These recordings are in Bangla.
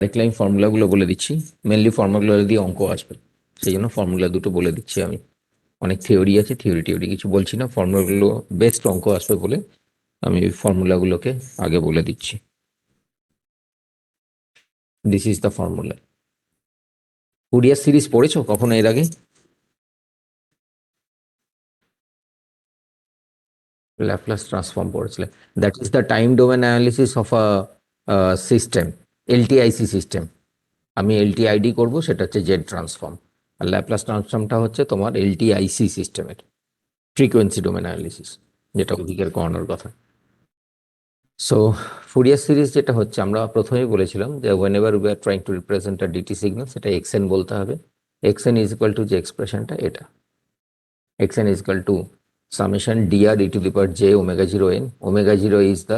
দেখলে আমি ফর্মুলাগুলো বলে দিচ্ছি। মেনলি ফর্মুলাগুলো দিয়ে অঙ্ক আসবে, সেই জন্য ফর্মুলা দুটো বলে দিচ্ছি আমি। অনেক থিওরি আছে, থিওরি কিছু বলছি না, ফর্মুলাগুলো বেস্ট অঙ্ক আসবে বলে আমি ওই ফর্মুলাগুলোকে আগে বলে দিচ্ছি। This is the formula. Fourier series পড়েছো কখনো এর আগে? ল্যাপ্লাস ট্রান্সফর্ম পড়েছিলে? That is the time domain analysis of a system, LTIC system. আমি এলটিআইডি করব, সেটা হচ্ছে জেড ট্রান্সফর্ম। আর ল্যাপ্লাস ট্রান্সফর্মটা হচ্ছে তোমার এলটিআইসি সিস্টেমের ফ্রিকোয়েন্সি ডোমেন অ্যানালিসিস, যেটা অধিকের করানোর কথা। সো ফুরিয়ার সিরিজ যেটা হচ্ছে, আমরা প্রথমেই বলেছিলাম যে whenever we are trying to represent a DT signal, সেটা এক্সএন বলতে হবে। এক্সএন ইজ ইকুয়াল টু যে এক্সপ্রেশনটা, এটা x n is equal to summation d r e to the power j omega zero n. Omega zero is the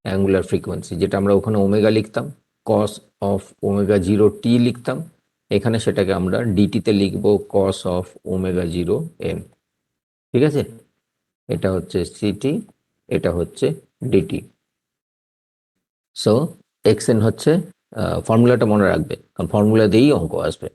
angular frequency, যেটা আমরা ওখানে ওমেগা লিখতাম, cos of omega zero t লিখতাম, এখানে সেটাকে আমরা ডিটিতে লিখবো cos of omega zero n. ঠিক আছে, এটা হচ্ছে সিটি, এটা হচ্ছে ডিটি। সো এক্সএন হচ্ছে, ফর্মুলাটা মনে রাখবে, কারণ ফর্মুলা দিয়েই অঙ্ক আসবে।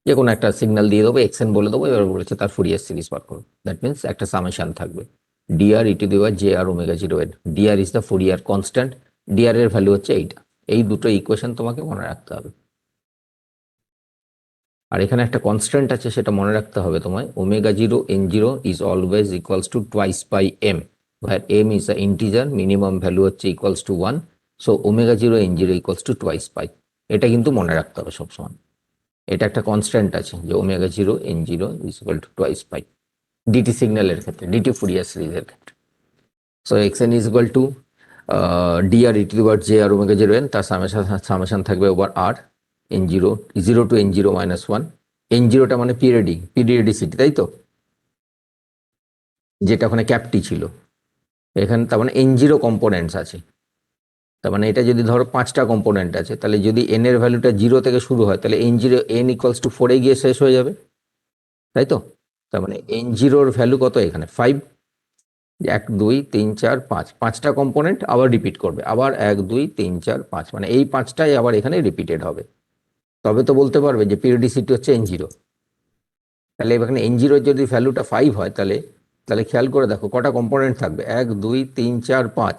যে কোনো একটা সিগন্যাল দিয়ে দেবো, এক্সএন বলে দেবো, এবার বলেছে তার ফুরিয়ার সিরিজ বার করো। দ্যাট মিনস একটা সামেশন থাকবে, d r e to the power j r omega zero n. D r is the Fourier constant, d r এর ভ্যালু হচ্ছে এইটা। এই দুটো ইকুয়েশন তোমাকে মনে রাখতে হবে। আর এখানে একটা কনস্ট্যান্ট আছে, সেটা মনে রাখতে হবে তোমায়, omega zero n zero is always equals to twice by m, where m is the integer, minimum value হচ্ছে equals to 1, so omega zero n zero equals to twice pi. এটা কিন্তু মনে রাখতে হবে সবসময়। এটা একটা কনস্ট্যান্ট আছে যে omega zero n zero is equal to twice pi, DT সিগন্যালের ক্ষেত্রে, ডিটি ফুরিয়ার সিরিজের ক্ষেত্রে। So x n is equal to d r e to the power j r omega zero n, তার সামেশন থাকবে over r n zero, zero to n zero minus one. N জিরোটা মানে পিরিয়ডিসিটি, তাই তো, যেটা ওখানে ক্যাপটি ছিল। এখানে তার মানে এন জিরো কম্পোনেন্টস আছে। তার মানে এটা যদি ধরো 5টা কম্পোনেন্ট আছে, তাহলে যদি এন এর ভ্যালুটা জিরো থেকে শুরু হয়, তাহলে N zero N equals two 4 গিয়ে শেষ হয়ে যাবে, তাই তো। তার মানে এন জিরোর ভ্যালু কত এখানে? 5। 1 2 3 4 5, 5টা কম্পোনেন্ট আবার রিপিট করবে, আবার 1 2 3 4 5, মানে এই 5টাই আবার এখানে রিপিটেড হবে। তবে তো বলতে পারবে যে পিরিয়ডিসিটি হচ্ছে এন জিরো। তাহলে এখানে এন জিরোর যদি ভ্যালুটা 5 হয়, তাহলে তাহলে খেয়াল করে দেখো কটা কম্পোনেন্ট থাকবে, 1 2 3 4 5।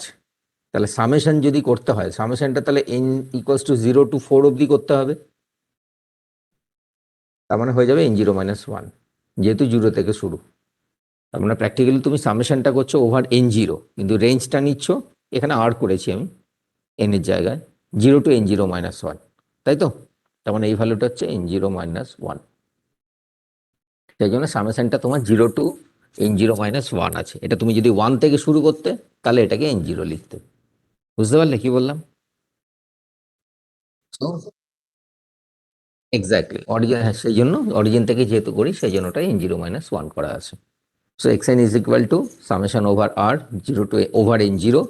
তাহলে সামেশন যদি করতে হয়, সামেশনটা তাহলে এন ইকুয়ালস টু 0 to 4 অব্দি করতে হবে। তার মানে হয়ে যাবে এন জিরো মাইনাস ওয়ান, যেহেতু জিরো থেকে শুরু। তার মানে প্র্যাকটিক্যালি তুমি সামেশনটা করছো ওভার এন জিরো, কিন্তু রেঞ্জটা নিচ্ছ, এখানে আর করেছি আমি এন এর জায়গায়, 0 to n0 - 1, তাই তো। তার মানে এই ভ্যালুটা হচ্ছে n0 - 1, সেই জন্য সামেশনটা তোমার 0 to n0 - 1 আছে। এটা তুমি যদি 1 থেকে শুরু করতে, তাহলে এটাকে এন জিরো লিখতে। বুঝতে পারলে কি বললাম? এক্স্যাক্টলি, অরিজিন, হ্যাঁ, সেই জন্য অরিজিন থেকে যেহেতু করি, সেই জন্য ওটা n0 - 1 করা আছে। So x n is equal to summation over r, zero to over n zero,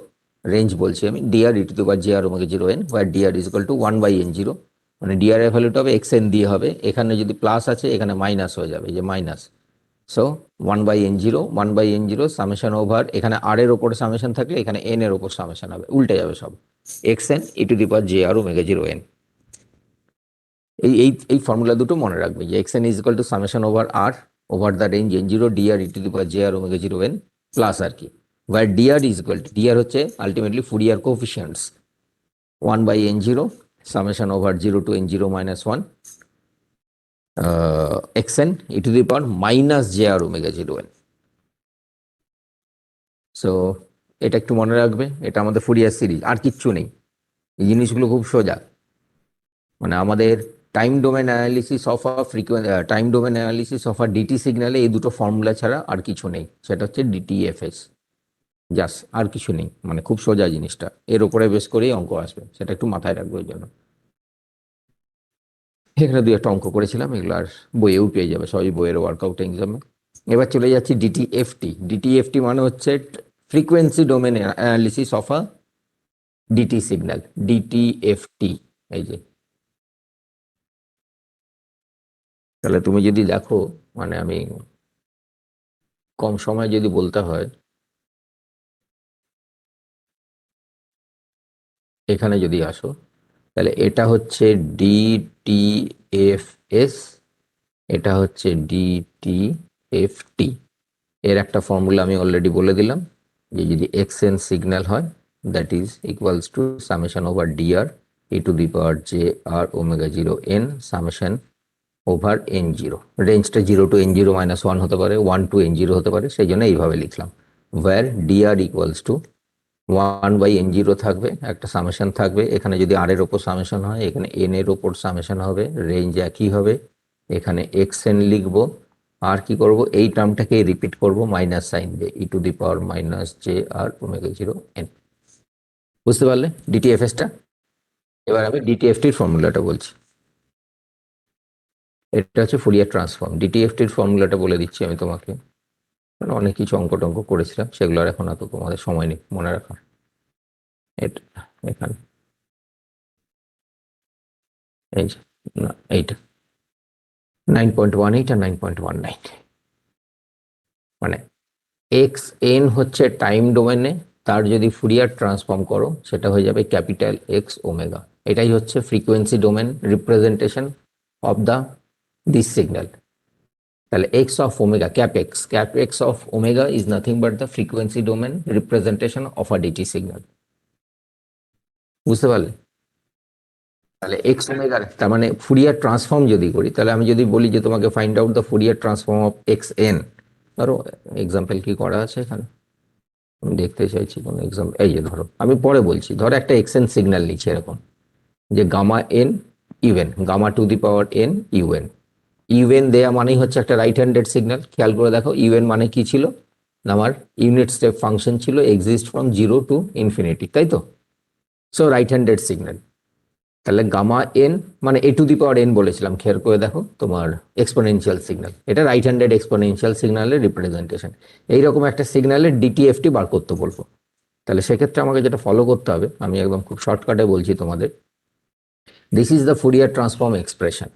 range বলছি আমি, d r e to the power j r omega zero n, where DR is equal to 1/n0। মানে ডিআর এর ভ্যালুটা হবে এক্স এন দিয়ে হবে, এখানে যদি প্লাস আছে এখানে মাইনাস হয়ে যাবে, যে minus. So 1/n0, 1/n0 summation over, এখানে আর এর ওপরে সামেশন থাকলে এখানে এন এর ওপর সামেশন হবে, উল্টে যাবে সব, x n E to the power j r omega zero n. এই এই এই ফর্মুলা দুটো মনে রাখবে, যে x n is equal to summation over r over the range n zero DR e to the power j r omega zero n, plus আর কি, where DR is equal to, DR হচ্ছে ultimately Fourier coefficients, 1/n0 summation over 0 to n0 - 1 x n E to the power minus j r omega zero n. So এটা একটু মনে রাখবে, এটা আমাদের ফুরিয়ার সিরিজ, আর কিচ্ছু নেই। এই জিনিসগুলো খুব সোজা। মানে আমাদের time domain analysis of a time domain analysis of a DT সিগন্যালে এই দুটো ফর্মুলা ছাড়া আর কিছু নেই, সেটা হচ্ছে ডিটিএফএস, জাস্ট, আর কিছু নেই। মানে খুব সোজা জিনিসটা, এর উপরে বেশ করেই অঙ্ক আসবে, সেটা একটু মাথায় রাখবে ওই জন্য। এখানে দুই একটা অঙ্ক করেছিলাম, এগুলো আর বইয়েও পেয়ে যাবে, সবই বইয়ের ওয়ার্কআউট এক্সামে। এবার চলে যাচ্ছি ডিটিএফটি। ডিটিএফটি মানে হচ্ছে frequency domain analysis of a DT signal, DTFT. এই যে, তাহলে তুমি যদি দেখো, মানে আমি কম সময় যদি বলতে হয়, এখানে যদি আসো, তাহলে এটা হচ্ছে ডিটিএফএস, এটা হচ্ছে ডিটিএফটি। এর একটা ফর্মুলা আমি অলরেডি বলে দিলাম, যে যদি এক্স এন সিগন্যাল হয় that is equals to summation over DR e to the power j r omega zero n summation over n zero. রেঞ্জটা 0 to n0 - 1 হতে পারে, 1 to n0 হতে পারে, সেই জন্য এইভাবে লিখলাম। War DR equals to 1/n0 থাকবে, একটা সামেশন থাকবে, এখানে যদি আর এর ওপর সামেশন হয় এখানে এন এর ওপর সামেশন হবে, রেঞ্জ একই হবে, এখানে এক্স এন লিখবো। আর কি করব, এই টার্মটাকে রিপিট করব মাইনাস সাইন দিয়ে e to the power minus j r omega zero n. বুঝতে পারলে ডিটিএফএসটা? এবার আমি ডিটিএফটির ফর্মুলাটা বলছি। এটা হচ্ছে ফুরিয়ার ট্রান্সফর্ম। ডিটিএফটির ফর্মুলাটা বলে দিচ্ছি আমি তোমাকে, কারণ অনেক কিছু অঙ্ক টঙ্ক করেছিলাম, সেগুলো আর এখন এত তোমাদের সময় নেই মনে রাখা। এটা এখানে এই যে, না এইটা 9.18 আর 9.19, মানে এক্স এন হচ্ছে টাইম ডোমেনে, তার যদি ফুরিয়ার ট্রান্সফর্ম করো সেটা হয়ে যাবে ক্যাপিটাল এক্স ওমেগা। এটাই হচ্ছে frequency domain representation of the this signal. তাহলে x of omega, cap x of omega is nothing but the frequency domain representation of a DT signal. বুঝতে পারলে? তাহলে এক্স ওমেগার, তার মানে ফুরিয়ার ট্রান্সফর্ম যদি করি, তাহলে আমি যদি বলি যে তোমাকে find out the Fourier transform of x N, ধরো এক্সাম্পল কি করা আছে এখানে, আমি দেখতে চাইছি কোন এক্সাম্পল। এই যে ধরো, আমি পরে বলছি, ধরো একটা এক্স এন সিগন্যাল নিচ্ছি এরকম, যে gamma n u n, gamma to the power n u n. U n দেয়া মানেই হচ্ছে একটা রাইট হ্যান্ডেড সিগন্যাল। খেয়াল করে দেখো ইউএন মানে কি ছিল, আমার ইউনিট স্টেপ ফাংশন ছিল এক্সিস্ট ফ্রম 0 to ∞, তাই তো? So right handed signal. তাহলে গামা এন মানে এ টু দি পাওয়ার এন বলেছিলাম, খেয়াল করে দেখো, তোমার এক্সপোনেনশিয়াল সিগন্যাল, এটা রাইট হ্যান্ডেড এক্সপোনেনশিয়াল সিগন্যালের রিপ্রেজেন্টেশন। এইরকম একটা সিগন্যালের ডিটিএফটি বার করতে বলবো। তাহলে সেক্ষেত্রে আমাকে যেটা ফলো করতে হবে, আমি একদম খুব শর্টকাটে বলছি তোমাদের, this is the Fourier transform expression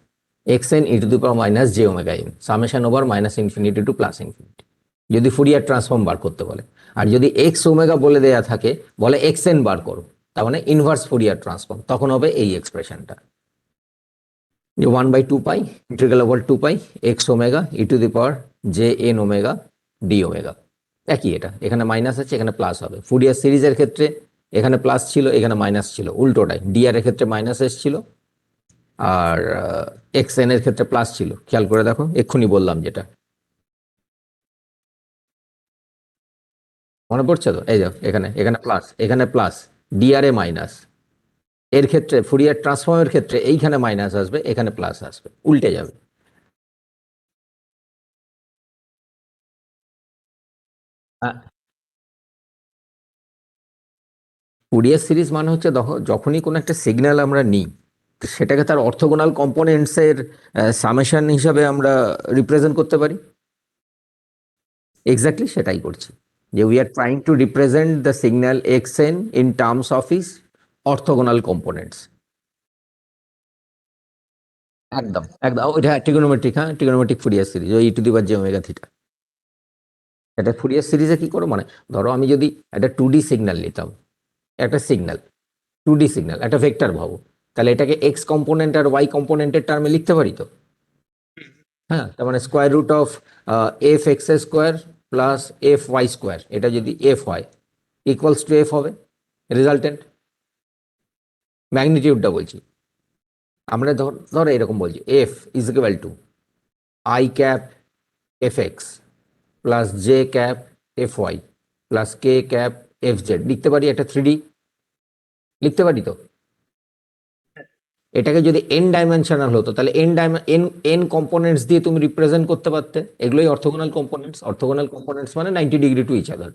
x n E to the power minus J omega n summation over minus infinity to plus infinity, যদি ফুরিয়ার ট্রান্সফর্ম বার করতে বলে। আর যদি এক্স ওমেগা বলে দেয়া থাকে, বলে এক্স এন বার করো, তার মানে ইনভার্স ফুরিয়ার ট্রান্সফর্ম, তখন হবে এই এক্সপ্রেশনটা, যে 1/2 pi integral over 2 pi x omega E to the power j n omega D omega. একই, এটা এখানে মাইনাস আছে, এখানে প্লাস হবে। ফুরিয়ার সিরিজের ক্ষেত্রে এখানে প্লাস ছিল, এখানে মাইনাস ছিল, উল্টোটাই, ডিআর এর ক্ষেত্রে মাইনাস এসেছিল আর এক্স এন এর ক্ষেত্রে প্লাস ছিল। খেয়াল করে দেখো, এক্ষুনি বললাম যেটা, মনে পড়ছে তো? এই যাও, এখানে এখানে প্লাস, এখানে প্লাস, ডিআর এ মাইনাস। এর ক্ষেত্রে ফুরিয়ার ট্রান্সফর্মের ক্ষেত্রে এইখানে মাইনাস আসবে, এখানে প্লাস আসবে, উল্টে যাবে। ফুরিয়ার সিরিজ মানে হচ্ছে যখনই কোনো একটা সিগন্যাল আমরা নিই, তো সেটাকে তার অর্থোগোনাল কম্পোনেন্টসের সামেশন হিসাবে আমরা রিপ্রেজেন্ট করতে পারি। এক্স্যাক্টলি সেটাই করছি, যে we are trying to represent the signal x n in terms of its orthogonal components. একদম একদম, ওইটা ট্রিগোনোমেট্রিক, হ্যাঁ ট্রিগোনোমেট্রিক ফুরিয়ার সিরিজ, ওই e to the power j omega theta. এটা ফুরিয়ার সিরিজে কি করো, মানে ধরো আমি যদি একটা 2D সিগন্যাল নিতাম, একটা সিগন্যাল, 2D সিগন্যাল, একটা ভেক্টর ভাবো, তাহলে এটাকে এক্স কম্পোনেন্ট আর ওয়াই কম্পোনেন্টের টার্মে লিখতে পারি তো? হ্যাঁ, তার মানে square root of f x square plus f y square, এটা যদি এফ হয় ইকুয়ালস টু এফ হবে রেজাল্টেন্ট। ম্যাগনিটিউডটা বলছি, আমরা ধরো এরকম বলছি, f is equal to i cap f x plus j cap f y plus k cap f z, লিখতে পারি? একটা 3D লিখতে পারি তো? এটাকে যদি এন ডাইমেনশনাল হতো, তাহলে এন এন কম্পোনেন্টস দিয়ে তুমি রিপ্রেজেন্ট করতে পারতে। এগুলোই অর্থোগোনাল কম্পোনেন্টস। অর্থোগোনাল কম্পোনেন্টস মানে 90 degree to each other.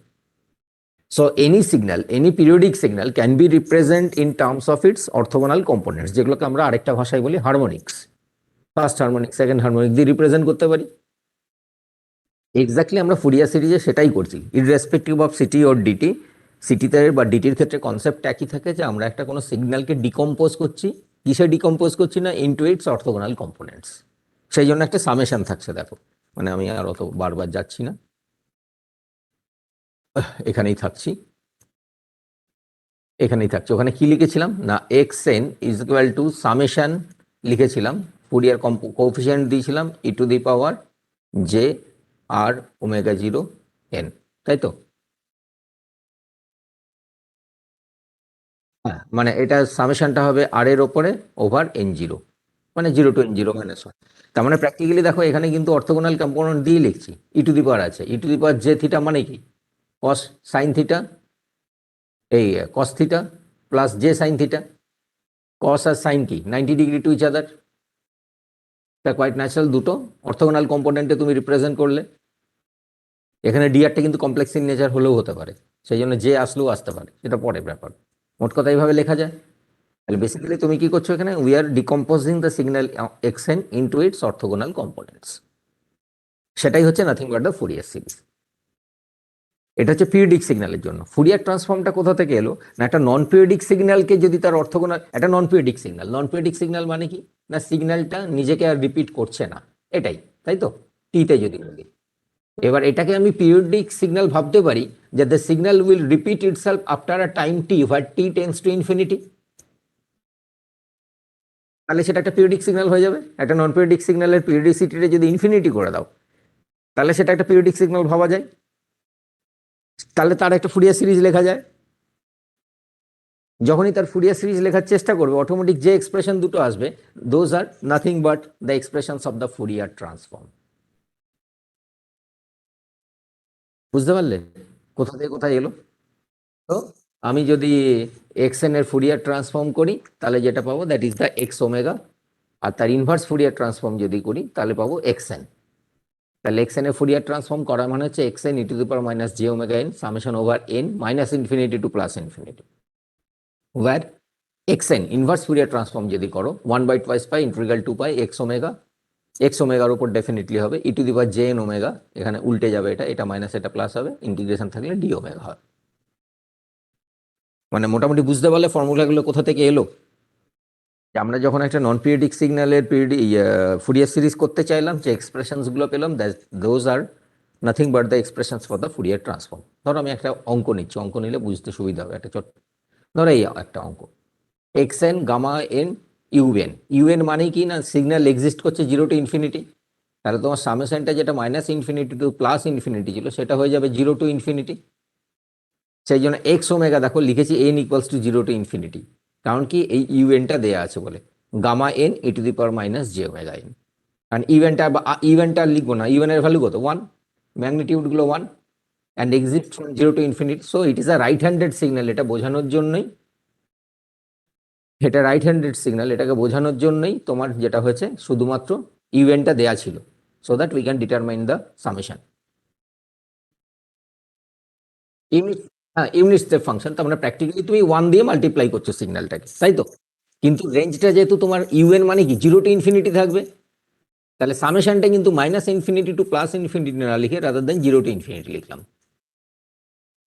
So any signal, any periodic signal can be represented in terms of its orthogonal components, যেগুলোকে আমরা আরেকটা ভাষায় বলি harmonics. First harmonic, second harmonic দিয়ে রিপ্রেজেন্ট করতে পারি। এক্স্যাক্টলি আমরা ফুরিয়ার সিরিজে সেটাই করছি, irrespective of CT or DT. সিটিতে বা ডিটির ক্ষেত্রে কনসেপ্ট একই থাকে, যে আমরা একটা কোনো সিগন্যালকে ডিকম্পোজ করছি। কিসে ডিকম্পোজ করছি না, ইনটু ইটস অর্থোগোনাল কম্পোনেন্টস। সেই জন্য একটা সামেশন থাকছে, দেখো, মানে আমি আর অত বারবার যাচ্ছি না, এখানেই থাকছি। এখানেই থাকছে। ওখানে কি লিখেছিলাম না, x n is equal to summation লিখেছিলাম, ফুরিয়ার কোএফিসিয়েন্ট দিয়েছিলাম e to the power j r omega zero n, তাই তো? হ্যাঁ, মানে এটা সামেশনটা হবে আর এর ওপরে ওভার এন জিরো, মানে zero to n zero minus one. তার মানে প্র্যাকটিক্যালি দেখো এখানে কিন্তু অর্থোগোনাল কম্পোনেন্ট দিয়ে লিখছি, ই টু দি পাওয়ার আছে, e to the power j theta মানে কি, কস সাইন থিটা, এই cos theta plus j sine theta. Cos আর সাইন কি 90 ডিগ্রি টু ইচ আদার, তা কোয়াইট ন্যাচারাল, দুটো অর্থোগোনাল কম্পোনেন্টে তুমি রিপ্রেজেন্ট করলে। এখানে ডিআরটা কিন্তু কমপ্লেক্স ইন নেচার হলেও হতে পারে, সেই জন্য যে আসলেও আসতে পারে, সেটা পরের ব্যাপার। মোট কথা এইভাবে লেখা যায়। তাহলে বেসিক্যালি তুমি কি করছো এখানে, we are ডিকম্পোজিং the signal XN into it's orthogonal components. সেটাই হচ্ছে nothing but the Fourier series. এটা হচ্ছে পিরিয়ডিক সিগন্যালের জন্য। ফুরিয়ার ট্রান্সফর্মটা কোথা থেকে এলো না, একটা নন পিরিয়ডিক সিগন্যালকে যদি তার অর্থোগোনাল, একটা নন পিরিয়ডিক সিগন্যাল, নন পিরিয়ডিক সিগন্যাল মানে কি না, সিগন্যালটা নিজেকে আর রিপিট করছে না, এটাই, তাই তো? টিতে যদি বলি, এবার এটাকে আমি পিরিয়ডিক সিগন্যাল ভাবতে পারি যে the signal will repeat itself after a time T where T tends to infinity. তাহলে সেটা একটা পিরিয়ডিক সিগন্যাল হয়ে যাবে। একটা নন পিরিয়ডিক সিগন্যালের পিরিয়ডিসিটিটা যদি ইনফিনিটি করে দাও, তাহলে সেটা একটা পিরিয়ডিক সিগন্যাল ভাবা যায়। তাহলে তার একটা ফুরিয়ার সিরিজ লেখা যায়। যখনই তার ফুরিয়ার সিরিজ লেখার চেষ্টা করবে, অটোমেটিক যে এক্সপ্রেশন দুটো আসবে, those are nothing but the expressions of the Fourier transform. বুঝতে পারলে কোথা থেকে কোথায় এলো? তো আমি যদি এক্স এন এর ফুরিয়ার ট্রান্সফর্ম করি, তাহলে যেটা পাবো that is the x omega, আর তার ইনভার্স ফুরিয়ার ট্রান্সফর্ম যদি করি তাহলে পাবো এক্স এন। তাহলে এক্স এন এর ফুরিয়ার ট্রান্সফর্ম করা মানে হচ্ছে x n E to the power minus J omega n summation over N minus infinity to plus infinity, where x n inverse Fourier transform যদি করো 1/2 pi integral 2 pi x omega, x ওমেগার উপর ডেফিনেটলি হবে e to the power j n omega, এখানে উল্টে যাবে, এটা এটা মাইনাস এটা প্লাস হবে, ইন্টিগ্রেশন থাকলে ডি ওমেগা হয়। মানে মোটামুটি বুঝতে পারলে ফর্মুলাগুলো কোথা থেকে এলো। যে আমরা যখন একটা নন পিরিয়ডিক সিগন্যালের ফুরিয়ার সিরিজ করতে চাইলাম, যে এক্সপ্রেশনসগুলো পেলাম, those are nothing but the expressions for the Fourier transform. ধরো আমি একটা অঙ্ক নিচ্ছি, অঙ্ক নিলে বুঝতে সুবিধা হবে, একটা ছোট, ধরো এই একটা অঙ্ক, x n gamma n u n. U n মানে কি না, সিগন্যাল এক্সিস্ট করছে জিরো টু ইনফিনিটি, তাহলে তোমার সামেশনটা যেটা minus infinity to plus infinity ছিল, সেটা হয়ে যাবে জিরো টু ইনফিনিটি। সেই জন্য এক্স ওমেগা দেখো লিখেছি N equals to zero to infinity, কারণ কি এই ইউএনটা দেয়া আছে বলে, gamma N E to the power minus J omega N. কারণ ইভেন্টটা লিখবো না, ইভেনের ভ্যালু কত, ওয়ান, ম্যাগনিটিউডগুলো one, and exist from zero to infinity, so it is a right handed signal. এটা বোঝানোর জন্যই, এটা রাইট হ্যান্ডেড সিগন্যাল, এটাকে বোঝানোর জন্যই তোমার যেটা হয়েছে শুধুমাত্র ইভেন্টটা দেয়া ছিল, so that we can determine the summation. Unit, হ্যাঁ ইউনিট স্টেপ ফাংশন, তার মানে প্র্যাকটিক্যালি তুমি ওয়ান দিয়ে মাল্টিপ্লাই করছো সিগন্যালটাকে, তাই তো? কিন্তু রেঞ্জটা যেহেতু তোমার ইউএন মানে কি জিরো টু ইনফিনিটি থাকবে, তাহলে সামেশনটা কিন্তু minus infinity to plus infinity না লিখে rather than zero to infinity লিখলাম।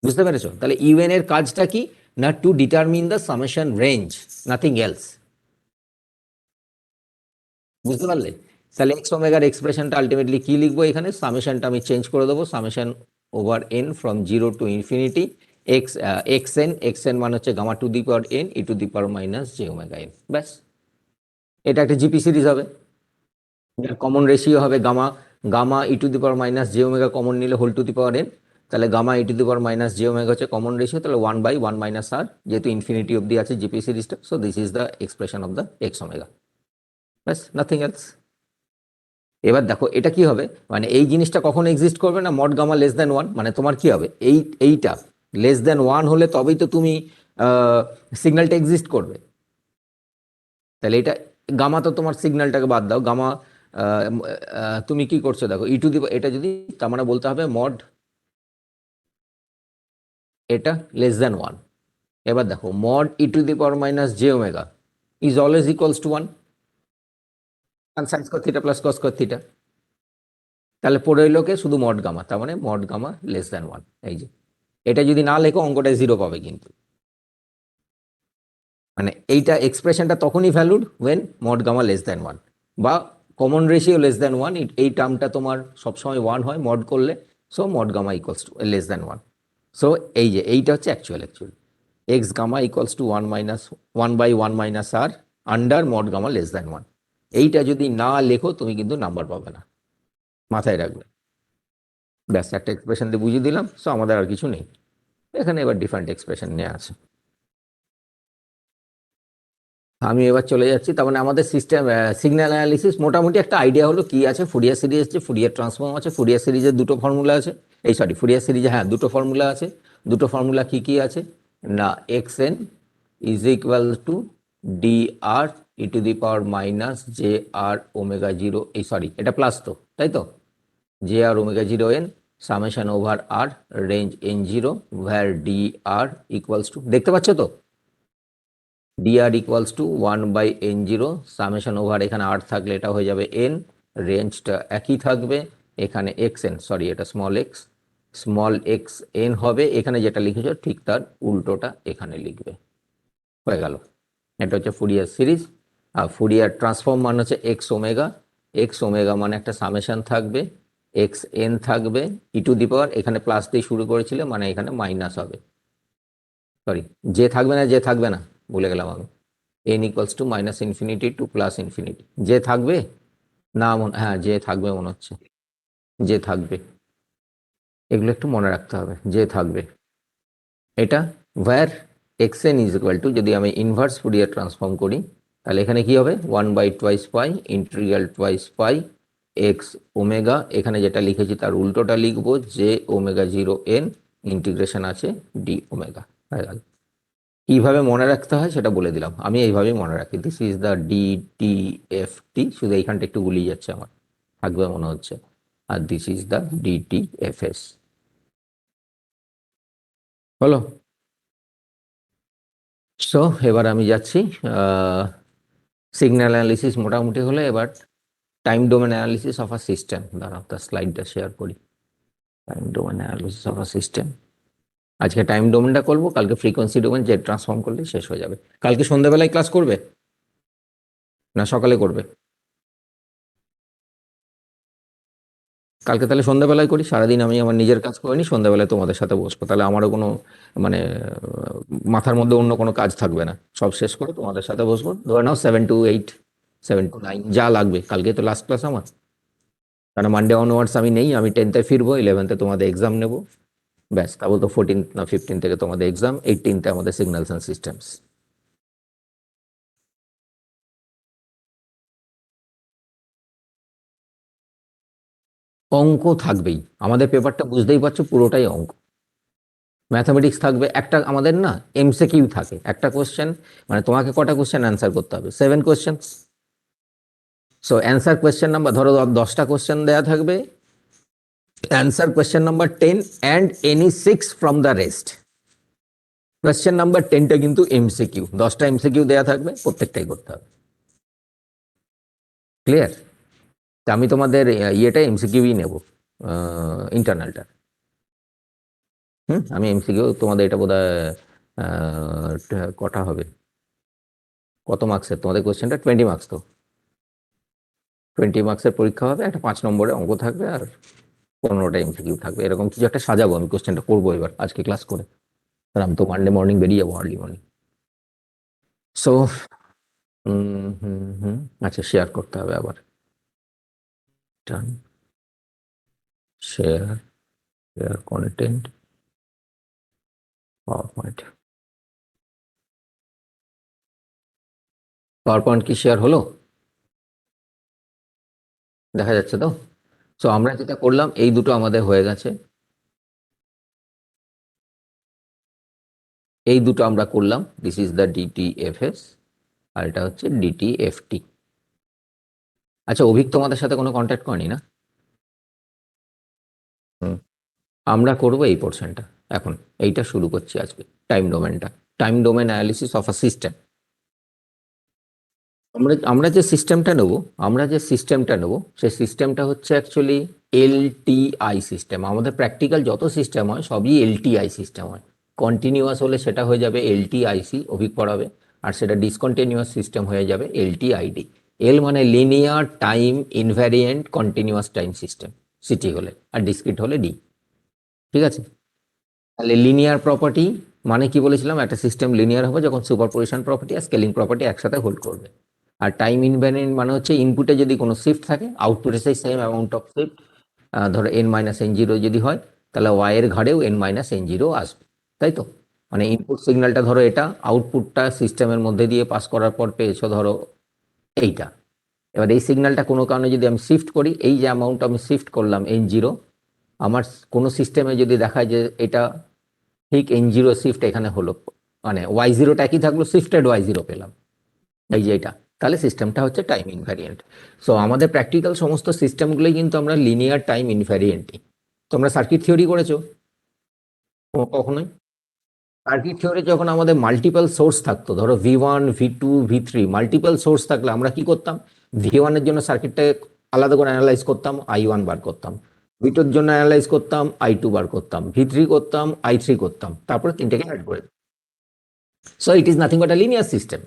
বুঝতে পেরেছো? তাহলে ইউএন এর কাজটা কি না, to determine the summation range, nothing else. বুঝতে পারলে? তাহলে এক্স ওমেগার এক্সপ্রেশনটা আলটিমেটলি কি লিখবো, এখানে সামেশনটা আমি চেঞ্জ করে দেবো, summation over N from zero to infinity X N মানে হচ্ছে gamma to the power N E to the power minus J omega N. ব্যাস, এটা একটা জিপি সিরিজ হবে, কমন রেশিও হবে gamma, gamma E to the power minus J omega common নিলে whole to the power N, তাহলে gamma E to the power minus J omega হচ্ছে কমন রেশিও, তাহলে 1/1 মাইনাস আর, যেহেতু ইনফিনিটি অব্দি আছে জিপি সিরিজটা, so this is the expression of the x omega. ব্যাস, নাথিং এলস। এবার দেখো এটা কি হবে, মানে এই জিনিসটা কখন এক্সিস্ট করবে না, mod gamma less than one, মানে তোমার কি হবে, এইটা লেস দেন ওয়ান হলে তবেই তো তুমি সিগন্যালটা এক্সিস্ট করবে। তাহলে এটা গামা, তো তোমার সিগন্যালটাকে বাদ দাও, গামা তুমি কি করছো দেখো ই টু দি, এটা যদি, তার মানে বলতে হবে মড এটা লেস দেন ওয়ান। এবার দেখো mod e to the power minus J omega is always equals to one, sine square theta plus cos square theta, তাহলে পড়ে লোকে শুধু মড গামা, তার মানে mod gamma less than one. এই যে এটা যদি না লেখো অঙ্কটা জিরো পাবে কিন্তু, মানে এইটা এক্সপ্রেশনটা তখনই valued when mod gamma less than one, বা common ratio less than one, এই টার্মটা তোমার সবসময় ওয়ান হয় মড করলে, so mod gamma equals to less than one. So এই যে এইটা হচ্ছে actual. X gamma equals to 1/1 - r under mod gamma less than 1। এইটা যদি না লেখো তুমি কিন্তু নাম্বার পাবে না, মাথায় রাখবে। ব্যাস একটা এক্সপ্রেশন দিয়ে বুঝিয়ে দিলাম। সো আমাদের আর কিছু নেই এখানে, এবার ডিফারেন্ট এক্সপ্রেশন নিয়ে আছে। আমি এবার চলে যাচ্ছি। তার মানে আমাদের সিস্টেম সিগন্যাল অ্যানালিসিস মোটামুটি একটা আইডিয়া হলো কি আছে। ফুরিয়ার সিরিজ আছে, ফুরিয়ার ট্রান্সফর্ম আছে, ফুরিয়ার সিরিজের দুটো ফর্মুলা আছে। ফুরিয়ার সিরিজে হ্যাঁ দুটো ফর্মুলা আছে। দুটো ফর্মুলা কি কি আছে না, x n is equal to d r e to the power minus j r omega zero, এটা প্লাস তো, তাই তো, j r omega zero n summation over r range n zero where d r equals to, দেখতে পাচ্ছ তো, dr equals to 1/n0 summation over, এখানে আর থাকলে এটা হয়ে যাবে n, রেঞ্জটা একই থাকবে, এখানে xn, এটা স্মল এক্স এন হবে, এখানে যেটা লিখেছো ঠিক তার উল্টোটা এখানে লিখবে, হয়ে গেল। এটা হচ্ছে ফুরিয়ার সিরিজ। আর ফুরিয়ার ট্রান্সফর্ম মানে হচ্ছে এক্স ওমেগা মানে একটা সামেশন থাকবে, এক্স এন থাকবে, ই টু দি পাওয়ার, এখানে প্লাস দিয়ে শুরু করেছিল মানে এখানে মাইনাস হবে, যে থাকবে না, ভুলে গেলাম আমি, n equals to minus infinity to plus infinity, যে থাকবে না, হ্যাঁ যে থাকবে মনে হচ্ছে, যে থাকবে, এগুলো একটু মনে রাখতে হবে, যে থাকবে এটা, where x n is equal to, যদি আমি ইনভার্স ফুরিয়ার ট্রান্সফর্ম করি তাহলে এখানে কি হবে 1/2 ইন্টিগ্রাল টুয়াইস পাই এক্স ওমেগা, এখানে যেটা লিখেছি তার উল্টোটা লিখবো, যে ওমেগা জিরো এন ইন্টিগ্রেশন আছে ডি ওমেগা, হয়ে গেল। কিভাবে মনে রাখতে হয় সেটা বলে দিলাম, আমি এইভাবেই মনে রাখি, দিস ইজ দ্য DTFT, শুধু এইখানটা একটু গুলিয়ে যাচ্ছে আমার, থাকবে মনে হচ্ছে, আর দিস ইজ দ্য DTFS, হলো। সো এবার আমি যাচ্ছি, সিগন্যাল অ্যানালিসিস মোটামুটি হলে, এবার time domain analysis of a system, দাঁড়াও তার স্লাইডটা শেয়ার করি। Time domain analysis of a system, আজকে টাইম ডোমেনটা করবো, কালকে ফ্রিকোয়েন্সি ডোমেন জেড ট্রান্সফর্ম করলে শেষ হয়ে যাবে। কালকে সন্ধ্যাবেলায় ক্লাস করবে না সকালে করবে? কালকে তাহলে সন্ধ্যাবেলায় করি, সারাদিন আমি আমার নিজের কাজ করে নিই, সন্ধ্যাবেলায় তোমাদের সাথে বসবো, তাহলে আমারও কোনো মানে মাথার মধ্যে অন্য কোনো কাজ থাকবে না, সব শেষ করে তোমাদের সাথে বসবো, ধরে নাও 7 to 8, 7 to 9 যা লাগবে। কালকে তো লাস্ট ক্লাস আমার, কারণ মানডে অনওয়ার্ডস আমি নেই, আমি 10th ফিরবো, 11th তোমাদের এক্সাম নেবো, ব্যাস তারপর তো 14th না 15th থেকে তোমাদের এক্সাম, 18th আমাদের সিগন্যালস অ্যান্ড সিস্টেমস। অঙ্ক থাকবেই, আমাদের পেপারটা বুঝতেই পারছো পুরোটাই অঙ্ক। ম্যাথামেটিক্স থাকবে একটা, আমাদের না এমসিকিউ থাকে একটা কোশ্চেন, মানে তোমাকে কটা কোশ্চেন অ্যান্সার করতে হবে, 7 question. So answer question number, ধরো 10টা কোশ্চেন দেওয়া থাকবে, answer question number 10 and any 6 from the rest. Question number 10টা কিন্তু এমসিকিউ, 10টা এমসিকিউ দেওয়া থাকবে, প্রত্যেকটাই করতে হবে, ক্লিয়ার? তা আমি তোমাদের ইয়েটা এমসিকিউই নেব, ইন্টারনালটা। আমি এমসিকিউ তোমাদের, এটা বোধহয় কটা হবে, কত মার্কসের তোমাদের কোশ্চেনটা, 20 মার্কস তো, 20 মার্কসের পরীক্ষা হবে, একটা 5 নম্বরের অঙ্ক থাকবে, আর 15টা এমসিকিউ থাকবে, এরকম কিছু একটা সাজাবো, আমি কোশ্চেনটা করবো এবার আজকে ক্লাস করে, আর আমি তো মানডে মর্নিং বেরিয়ে যাবো, early morning. So hmm hmm, আচ্ছা শেয়ার করতে হবে আবার, done, share, share content, PowerPoint, PowerPoint কি শেয়ার হলো, দেখা যাচ্ছে তো? সো আমরা যেটা করলাম, এই দুটো আমাদের হয়ে গেছে, এই দুটো আমরা করলাম, দিস ইজ দ্য DTFS, আর এটা হচ্ছে DTFT। আচ্ছা অভিক তোমাদের সাথে কোনো কন্ট্যাক্ট করেনি না? হুম, আমরা করব এই পোর্শনটা এখন, এইটা শুরু করছি আজকে, টাইম ডোমেনটা, time domain analysis of a system. আমরা যে সিস্টেমটা নেব, সেই সিস্টেমটা হচ্ছে অ্যাকচুয়ালি LTI সিস্টেম। আমাদের প্র্যাকটিক্যাল যত সিস্টেম হয় সবই LTI সিস্টেম হয়। কন্টিনিউয়াস হলে সেটা হয়ে যাবে LTIC, অভিক পড়াবে, আর সেটা ডিসকন্টিনিউয়াস সিস্টেম হয়ে যাবে LTID। এল মানে linear time invariant continuous time system, CT হলে, আর ডিসক্রিট হলে ডি, ঠিক আছে? তাহলে লিনিয়ার প্রপার্টি মানে কি বলেছিলাম, একটা সিস্টেম লিনিয়ার হবে যখন সুপারপজিশন প্রপার্টি আর স্কেলিং প্রপার্টি একসাথে হোল্ড করবে। আর টাইম ইনভ্যারিয়েন্ট মানে হচ্ছে ইনপুটে যদি কোনো শিফট থাকে, আউটপুটে সেই সেম অ্যামাউন্ট অফ শিফট, ধরো n-n0 যদি হয়, তাহলে y এর ঘাড়েও n-n0 আসবে, তাই তো? মানে ইনপুট সিগন্যালটা ধরো এটা, আউটপুটটা সিস্টেমের মধ্যে দিয়ে পাস করার পর পেয়েছো ধরো এইটা। এবার এই সিগন্যালটা কোনো কারণে যদি আমি শিফট করি, এই যে অ্যামাউন্ট আমি শিফট করলাম n0, আমার কোনো সিস্টেমে যদি দেখায় যে এটা ঠিক n0 শিফট এখানে হলো, মানে y0টা একই থাকলো, শিফটেড y0 পেলাম, এই যে এটা, তাহলে সিস্টেমটা হচ্ছে টাইম ইনভ্যারিয়েন্ট। সো আমাদের প্র্যাকটিক্যাল সমস্ত সিস্টেমগুলোই কিন্তু আমরা লিনিয়ার টাইম ইনভ্যারিয়েন্টই। তোমরা সার্কিট থিওরি করেছো কখনোই? সার্কিট থিওরি যখন আমাদের মাল্টিপল সোর্স থাকতো, ধরো V1 V2 V3, multiple source থাকলে আমরা কি করতাম, V1 এর জন্য সার্কিটটাকে আলাদা করে অ্যানালাইজ করতাম, I1 বার করতাম, V2 এর জন্য অ্যানালাইজ করতাম, I2 বার করতাম, V3 করতাম, I3 করতাম, তারপরে তিনটাকে অ্যাড করে। So it is nothing but a linear system.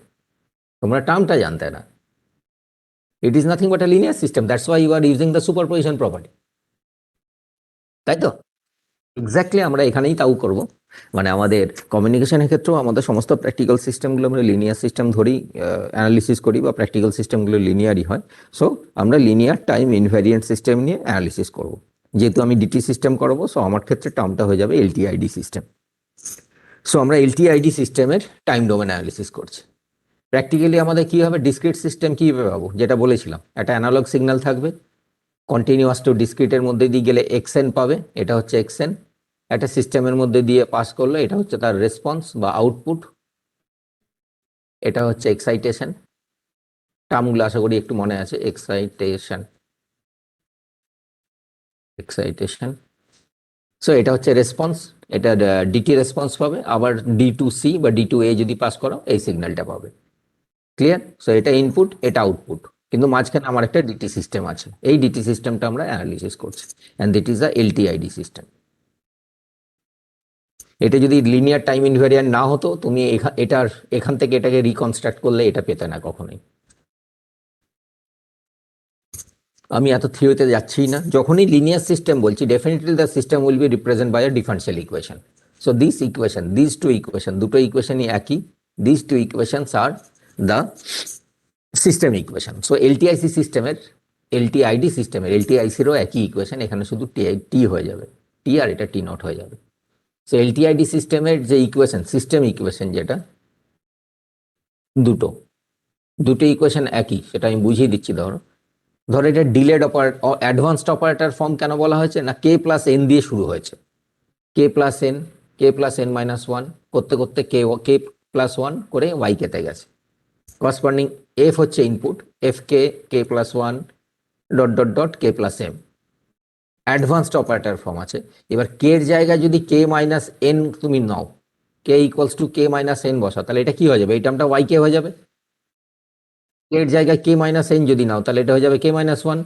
তোমরা টার্মটা জানতে না, it is nothing but a linear system, that's why you are using the superposition property, তাই তো? এক্স্যাক্টলি আমরা এখানেই তাও করব। মানে আমাদের কমিউনিকেশনের ক্ষেত্রেও আমাদের সমস্ত প্র্যাকটিক্যাল সিস্টেমগুলো আমরা লিনিয়ার সিস্টেম ধরেই অ্যানালিসিস করি, বা প্র্যাকটিক্যাল সিস্টেমগুলো লিনিয়ারই হয়। সো আমরা লিনিয়ার টাইম ইনভ্যারিয়েন্ট সিস্টেম নিয়ে অ্যানালিসিস করব। যেহেতু আমি ডিটি সিস্টেম করাবো, সো আমার ক্ষেত্রে টার্মটা হয়ে যাবে এলটিআইডি সিস্টেম। সো আমরা এলটিআইডি সিস্টেমের টাইম ডোমেন অ্যানালিসিস করছি। প্র্যাকটিক্যালি আমাদের কী হবে, ডিসক্রিট সিস্টেম কীভাবে পাবো, যেটা বলেছিলাম, একটা অ্যানালগ সিগন্যাল থাকবে, কন্টিনিউয়াস টু ডিসক্রিটের মধ্যে দিয়ে গেলে এক্সএন পাবে, এটা হচ্ছে এক্সএন। একটা সিস্টেমের মধ্যে দিয়ে পাস করলে এটা হচ্ছে তার রেসপন্স বা আউটপুট, এটা হচ্ছে এক্সাইটেশন। টার্মগুলো আশা করি একটু মনে আছে, এক্সাইটেশন, এক্সাইটেশন। সো এটা হচ্ছে রেসপন্স, এটা ডিটি রেসপন্স পাবে, আবার D2C বা D2A যদি পাস করো এই সিগন্যালটা পাবে। ক্লিয়ার? সো এটা ইনপুট, এটা আউটপুট, কিন্তু মাঝখানে আমার একটা ডিটি সিস্টেম আছে, এই ডিটি সিস্টেমটা আমরা অ্যানালিসিস করছি, অ্যান্ড দিট ইজ দ্য এলটিআইডি সিস্টেম। এটা যদি লিনিয়ার টাইম ইনভ্যারিয়েন্ট না হতো, তুমি এটার এখান থেকে এটাকে রিকনস্ট্রাক্ট করলে এটা পেতে না কখনোই। আমি এত থিওরিতে যাচ্ছি না, যখনই লিনিয়ার সিস্টেম বলছি, definitely the system will be represent by a differential equation. So this equation, this two equation, দুটো ইকুয়েশনই একই, this two equations are the system equation. So LTIC সিস্টেমের, এলটিআইডি সিস্টেমের, এলটিআইসিরও একই ইকুয়েশন, এখানে শুধু টি হয়ে যাবে, টি আর এটা টি নট হয়ে যাবে। সো এলটিআইডি সিস্টেমের যে ইকুয়েশন, সিস্টেম ইকুয়েশন যেটা, দুটো দুটো ইকুয়েশন একই, সেটা আমি বুঝিয়ে দিচ্ছি। ধরো ধরো এটা ডিলেড অ্যাডভান্সড অপারেটর ফর্ম কেন বলা হয়েছে না, k+n দিয়ে শুরু হয়েছে, k+n, k+n-1 করতে করতে k+1 করে y কেটে গেছে, করসপন্ডিং f হচ্ছে input, f k+1 dot dot dot k+m, advanced operator form আছে। এবার কে এর জায়গায় যদি k-n তুমি নাও, k=k-n বসা, তাহলে এটা কি হয়ে যাবে, এই টার্মটা y হয়ে যাবে। এর জায়গায় k-n যদি নাও, তাহলে এটা হয়ে যাবে k-1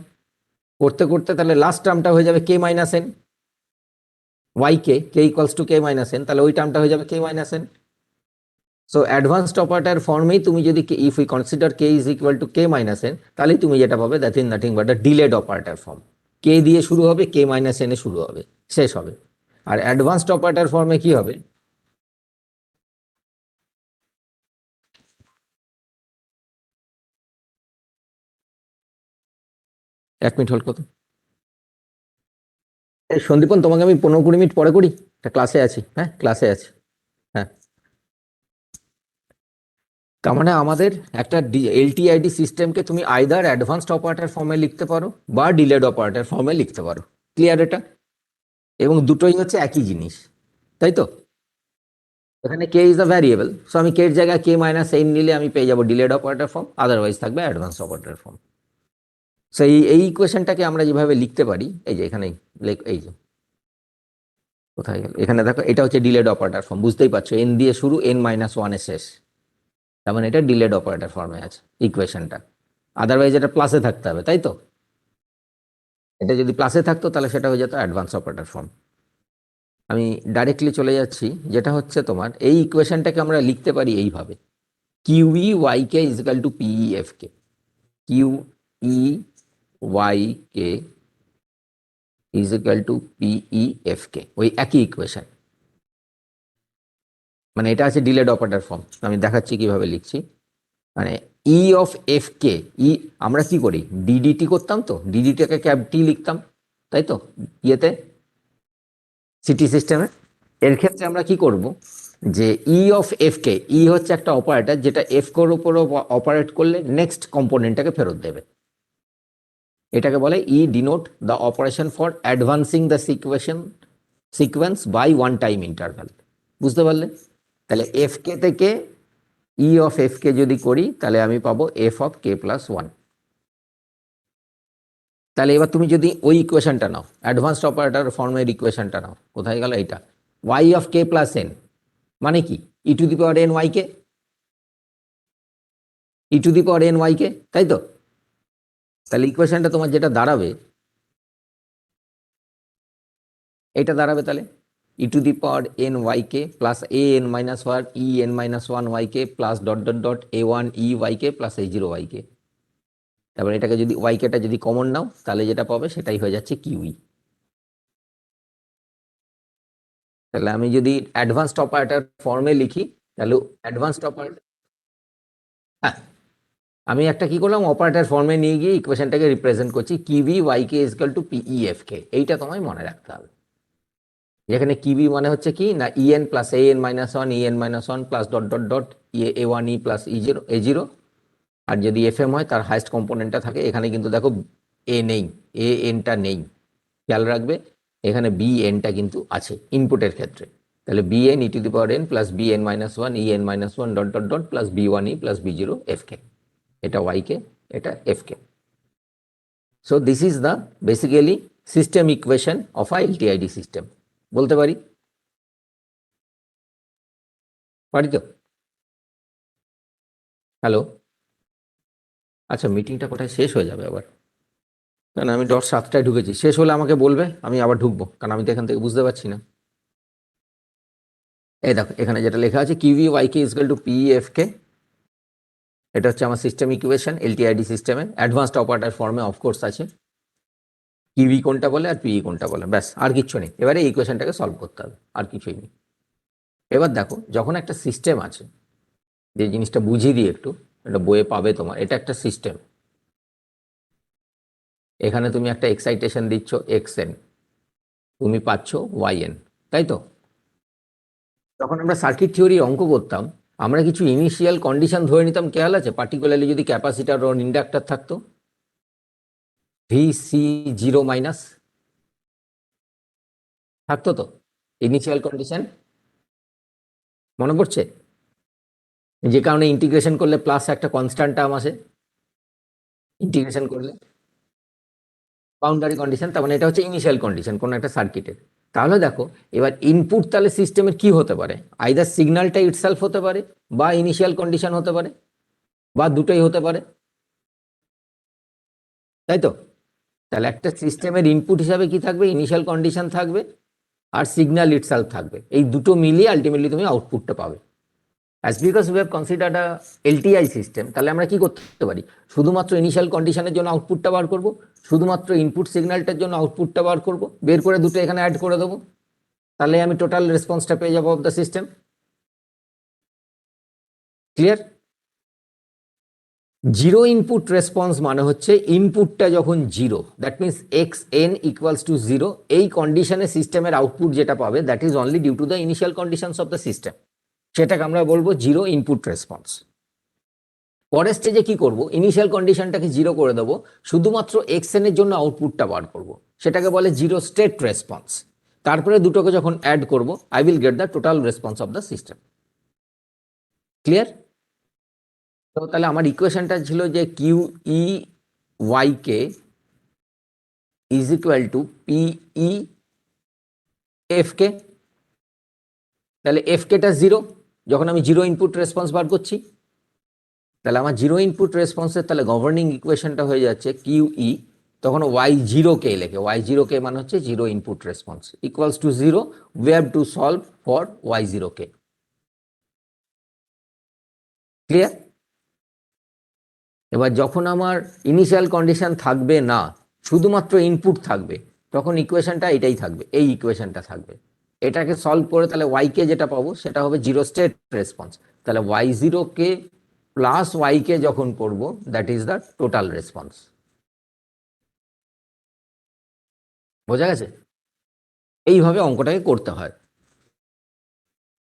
করতে করতে, তাহলে লাস্ট টার্মটা হয়ে যাবে k-n, k=k-n, তাহলে ওই টার্মটা হয়ে যাবে k-n। সো অ্যাডভান্সড অপারেটর ফর্মেই তুমি যদি if we consider k is equal two k-n, তাহলেই তুমি যেটা পাবে that is nothing but a delayed operator form, k দিয়ে শুরু হবে, k-n এ শুরু হবে, শেষ হবে। আর অ্যাডভান্সড অপারেটর ফর্মে কি হবে, এক মিনিট হোল্ড করো। এই সন্দীপন, তোমাকে আমি 15-20 মিনিট পরে করি, একটা ক্লাসে আছি, হ্যাঁ ক্লাসে আছি, হ্যাঁ। তার মানে আমাদের একটা এলটিআইডি সিস্টেমকে তুমি আইদার অ্যাডভান্সড অপারেটর ফর্মে লিখতে পারো বা ডিলেড অপারেটর ফর্মে লিখতে পারো। ক্লিয়ার এটা? এবং দুটোই হচ্ছে একই জিনিস, তাই তো? এখানে কে ইজ দ্য ভ্যারিয়েবল, সো আমি কে এর জায়গায় k-n নিলে আমি পেয়ে যাবো ডিলেড অপারেটর ফর্ম, আদারওয়াইজ থাকবে অ্যাডভান্স অপারেটর ফর্ম। সো এই ইকুয়েশনটাকে আমরা যেভাবে লিখতে পারি, এই যে এখানে, এই যে কোথায় গেল, এখানে দেখো, এটা হচ্ছে ডিলেড অপারেটর ফর্ম, বুঝতেই পারছো, n দিয়ে শুরু, n-1 এ শেষ, তার মানে এটা ডিলেড অপারেটর ফর্মে আছে ইকুয়েশনটা। আদারওয়াইজ এটা প্লাসে থাকতে হবে, তাই তো? এটা যদি প্লাসে থাকতো তাহলে সেটা হয়ে যেত অ্যাডভান্স অপারেটর ফর্ম। আমি ডাইরেক্টলি চলে যাচ্ছি, যেটা হচ্ছে তোমার এই ইকুয়েশনটাকে আমরা লিখতে পারি এইভাবে, QE Y K is equal to PE F K, QE Y K is equal to PE F K, ওই একই ইকুয়েশন। মানে এটা আছে ডিলেড অপারেটর ফর্ম, আমি দেখাচ্ছি কিভাবে লিখছি। মানে ই অফ এফ কে, ই আমরা কি করি, ডিডিটি করতাম, তো ডিডিটিকে ক্যাপ টি লিখতাম, তাই তো ইয়েতে সিটি সিস্টেমে। এর ক্ষেত্রে আমরা কি করব, যে ই অফ এফ কে, ই হচ্ছে একটা অপারেটর যেটা এফ কোর উপর অপারেট করলে নেক্সট কম্পোনেন্টটাকে ফেরত দেবে। এটাকে বলে E denote the operation for advancing the sequence by one time interval. বুঝতে পারলে? তাহলে এফ কে থেকে ই অফ এফ কে যদি করি তাহলে আমি পাবো F of K plus one. তাহলে এবার তুমি যদি ওই ইকুয়েশনটা নাও, অ্যাডভান্সড অপারেটর ফর্মের ইকুয়েশনটা নাও, কোথায় গেল এইটা, Y of K plus N মানে কি, E to the power N Y K, E to the power N Y কে, তাই তো? তাহলে ইকুয়েশনটা তোমার যেটা দাঁড়াবে, এটা দাঁড়াবে তাহলে E to the power N Y K plus A N minus one E N minus one Y K plus dot dot dot A one E Y K plus A zero Y K. তারপর এটাকে যদি ওয়াই কেটা যদি কমন নাও তাহলে যেটা পাবে সেটাই হয়ে যাচ্ছে কিউই। তাহলে আমি যদি অ্যাডভান্সড অপারেটর ফর্মে লিখি তাহলে অ্যাডভান্সড অপারেটর, হ্যাঁ, আমি একটা কি করলাম, অপারেটর ফর্মে নিয়ে গিয়ে ইকুয়েশনটাকে রিপ্রেজেন্ট করছি, কিভি ওয়াই কে ইজকাল টু পিই এফ কে। এইটা তোমায় মনে রাখতে হবে। যেখানে কিভি মানে হচ্ছে কি না, EN plus A N minus one E N minus one plus dot dot dot A one E plus E zero A zero. আর যদি এফ এম হয় তার হাইস্ট কম্পোনেন্টটা থাকে, এখানে কিন্তু দেখো এ নেই, এ এনটা নেই, খেয়াল রাখবে। এখানে বি এনটা কিন্তু আছে ইনপুটের ক্ষেত্রে। তাহলে B N E to the power N plus B N minus one E N minus one dot dot dot plus B one E plus B zero F K. এটা ওয়াই কে, এটা F K. So this is the basically system equation of a LTID system. বলতে পারি, পারি তো? হ্যালো, আচ্ছা মিটিংটা কোথায় শেষ হয়ে যাবে আবার? কারণ আমি 7টায় ঢুকেছি, শেষ হলে আমাকে বলবে, আমি আবার ঢুকবো, কারণ আমি তো এখান থেকে বুঝতে পারছি না। এই দেখো এখানে যেটা লেখা আছে কিউভি ওয়াই কে is equal two P F K, এটা হচ্ছে আমার সিস্টেম ইকুয়েশন এলটিআইডি সিস্টেমে। অ্যাডভান্সড অপারেটর ফর্মে অফকোর্স আছে কিউভি কোনটা বলে আর পিই কোনটা বলে, ব্যাস আর কিচ্ছু নেই। এবারে এই ইকুয়েশনটাকে সলভ করতে হবে, আর কিছুই নেই। এবার দেখো যখন একটা সিস্টেম আছে, যে জিনিসটা বুঝিয়ে দিই একটু, এটা বইয়ে পাবে তোমার, এটা একটা সিস্টেম। এখানে তুমি একটা এক্সাইটেশন দিচ্ছ এক্স এন, তুমি পাচ্ছ ওয়াই এন, তাই তো? যখন আমরা সার্কিট থিওরি অঙ্ক করতাম, আমরা কিছু ইনিশিয়াল কন্ডিশন ধরে নিতাম, খেয়াল আছে? পার্টিকুলারলি যদি ক্যাপাসিটার ও ইন্ডাক্টর থাকতো, ভি সি জিরো মাইনাস থাকতো তো ইনিশিয়াল কন্ডিশন, মনে পড়ছে? যে কারণে ইন্টিগ্রেশন করলে প্লাস একটা কনস্ট্যান্ট টার্ম আসে, ইন্টিগ্রেশন করলে বাউন্ডারি কন্ডিশন, তার মানে এটা হচ্ছে ইনিশিয়াল কন্ডিশন কোনো একটা সার্কিটের। তাহলে দেখো এবার ইনপুট তাহলে সিস্টেমের কি হতে পারে, আইদার সিগন্যালটা ইটসেলফ হতে পারে বা ইনিশিয়াল কন্ডিশন হতে পারে বা দুটোই হতে পারে, তাই তো? তাহলে একটা সিস্টেমের ইনপুট হিসাবে কি থাকবে, ইনিশিয়াল কন্ডিশন থাকবে আর সিগন্যাল ইটসেলফ থাকবে, এই দুটো মিলিয়ে আলটিমেটলি তুমি আউটপুটটা পাবে। As because we have considered a LTI system, তাহলে আমরা কি করতে পারি, শুধুমাত্র ইনিশিয়াল কন্ডিশনের জন্য আউটপুটটা বার করব, শুধুমাত্র ইনপুট সিগন্যালটার জন্য আউটপুটটা বার করব, বের করে দুটো এখানে অ্যাড করে দেবো, তাহলে আমি টোটাল রেসপন্সটা পেয়ে যাবো of the system. Clear? Zero input response মানে হচ্ছে ইনপুটটা যখন জিরো, that means x n equals to zero, এই কন্ডিশনে সিস্টেমের আউটপুট যেটা পাবে that is only due to the initial conditions of the system, সেটাকে আমরা বলবো জিরো ইনপুট রেসপন্স। পরের স্টেজে কি করব, ইনিশিয়াল কন্ডিশনটাকে জিরো করে দেবো, শুধুমাত্র এক্স এন এর জন্য আউটপুটটা বার করব, সেটাকে বলে জিরো স্টেট রেসপন্স। তারপরে দুটোকে যখন অ্যাড করব I will get the total response of the system. Clear? তো তাহলে আমার ইকুয়েশনটা ছিল যে Q E Y K is equal to PE F K. তাহলে এফ কেটা জিরো, যখন আমি জিরো ইনপুট রেসপন্স বার করছি, তাহলে আমার জিরো ইনপুট রেসপন্সের তাহলে গভর্নিং ইকুয়েশনটা হয়ে যাচ্ছে কিউ ই, তখন ওয়াই জিরো কে লেখে, ওয়াই জিরো কে মানে হচ্ছে zero input response equals to zero, we have to solve for y zero k. Clear? এবার যখন আমার ইনিশিয়াল কন্ডিশন থাকবে না, শুধুমাত্র ইনপুট থাকবে, তখন ইকুয়েশনটা এটাই থাকবে, এই ইকুয়েশনটা থাকবে। এটাকে সলভ করে তাহলে ওয়াই কে যেটা পাবো সেটা হবে জিরো স্টেট রেসপন্স। তাহলে Y zero k plus Y কে যখন করবো that is the total response. বোঝা গেছে? এইভাবে অঙ্কটাকে করতে হয়।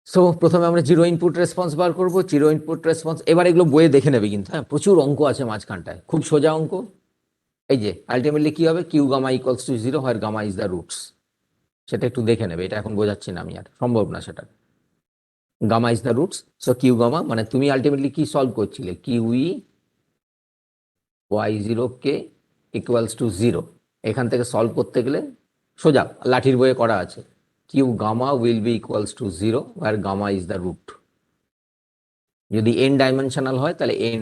সো প্রথমে আমরা জিরো ইনপুট রেসপন্স বার করবো, জিরো ইনপুট রেসপন্স। এবার এগুলো বইয়ে দেখে নেবে কিন্তু, হ্যাঁ, প্রচুর অঙ্ক আছে মাঝখানটায়, খুব সোজা অঙ্ক। এই যে আলটিমেটলি কি হবে, q gamma equals to zero, হয় গামা ইজ দ্য রুটস। সেটা একটু দেখে নেবে, এটা এখন বোঝাচ্ছি না আমি, আর সম্ভব না সেটা। Gamma is the roots, so q gamma মানে তুমি আলটিমেটলি কি সলভ করছিলে, q e y zero k equals to zero. এখান থেকে সলভ করতে গেলে সোজা লাঠির বইয়ে করা আছে, q gamma will be equals to zero where gamma is the root. যদি এন ডাইমেনশনাল হয় তাহলে এন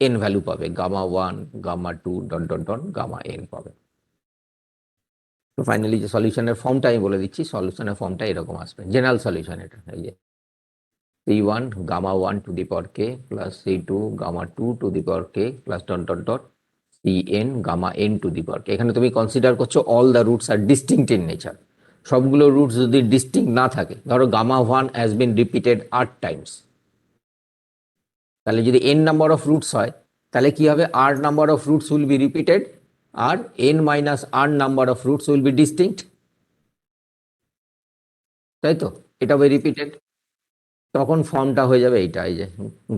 এন ভ্যালু পাবে, gamma one, gamma two, dot dot dot, gamma n পাবে। তো ফাইনালি যে সলিউশনের ফর্মটা আমি বলে দিচ্ছি, সলিউশনের ফর্মটা এরকম আসবে, জেনারেল সলিউশন এটা, এই যে C1 gamma 1 to the power k plus C2 gamma 2 to the power k plus dot dot dot Cn gamma n to the power k। এখানে তুমি কনসিডার করছো all the roots are distinct in nature. সবগুলো রুটস যদি ডিস্টিংক্ট না থাকে, ধরো gamma 1 has been repeated 8 times, তাহলে যদি n নাম্বার অফ রুটস হয় তাহলে কি হবে, r number of roots will be repeated আর n minus r number of roots will be distinct, তাই তো? এটা হবে রিপিটেড। তখন ফর্মটা হয়ে যাবে এইটা, এই যে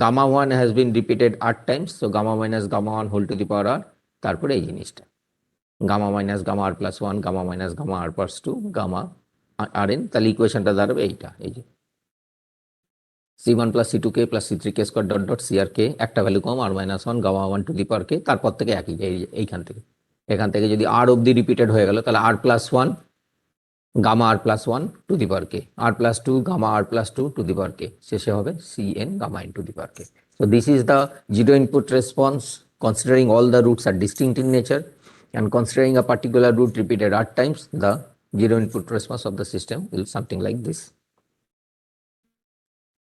gamma one has been repeated 8 times, তো gamma minus gamma one whole to the power R, তারপরে এই জিনিসটা gamma minus gamma R plus one, gamma minus gamma R plus two, gamma R N. তাহলে ইকুয়েশনটা দাঁড়াবে এইটা, এই যে C1 plus C2 K plus C3 K square dot dot CR K, একটা ভ্যালু কম R minus one, gamma one to the power K, তারপর থেকে একই, এইখান থেকে এখান থেকে যদি আর অব্দি রিপিটেড হয়ে গেল তাহলে R plus one gamma R plus one to the power K, R plus two gamma R plus two to the power K, শেষে হবে Cn gamma N to the power K. So this is the zero input response considering all the roots are distinct in nature and considering a particular root repeated 8 times, the zero input response of the system will something like this.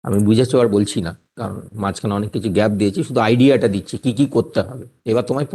আমি বুঝেছো আর বলছি না, কারণ মাঝখানে অনেক কিছু গ্যাপ দিয়েছি, শুধু আইডিয়াটা দিচ্ছি কি কি করতে হবে। এবার তোমায়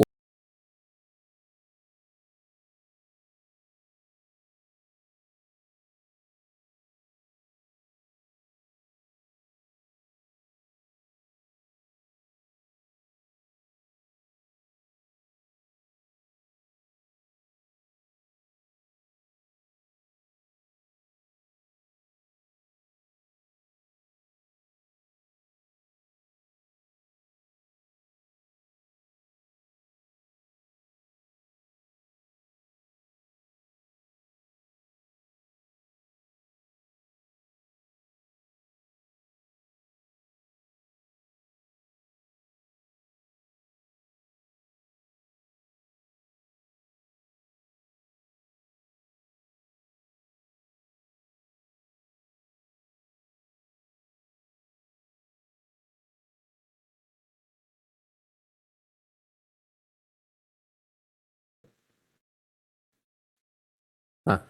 হ্যাঁ,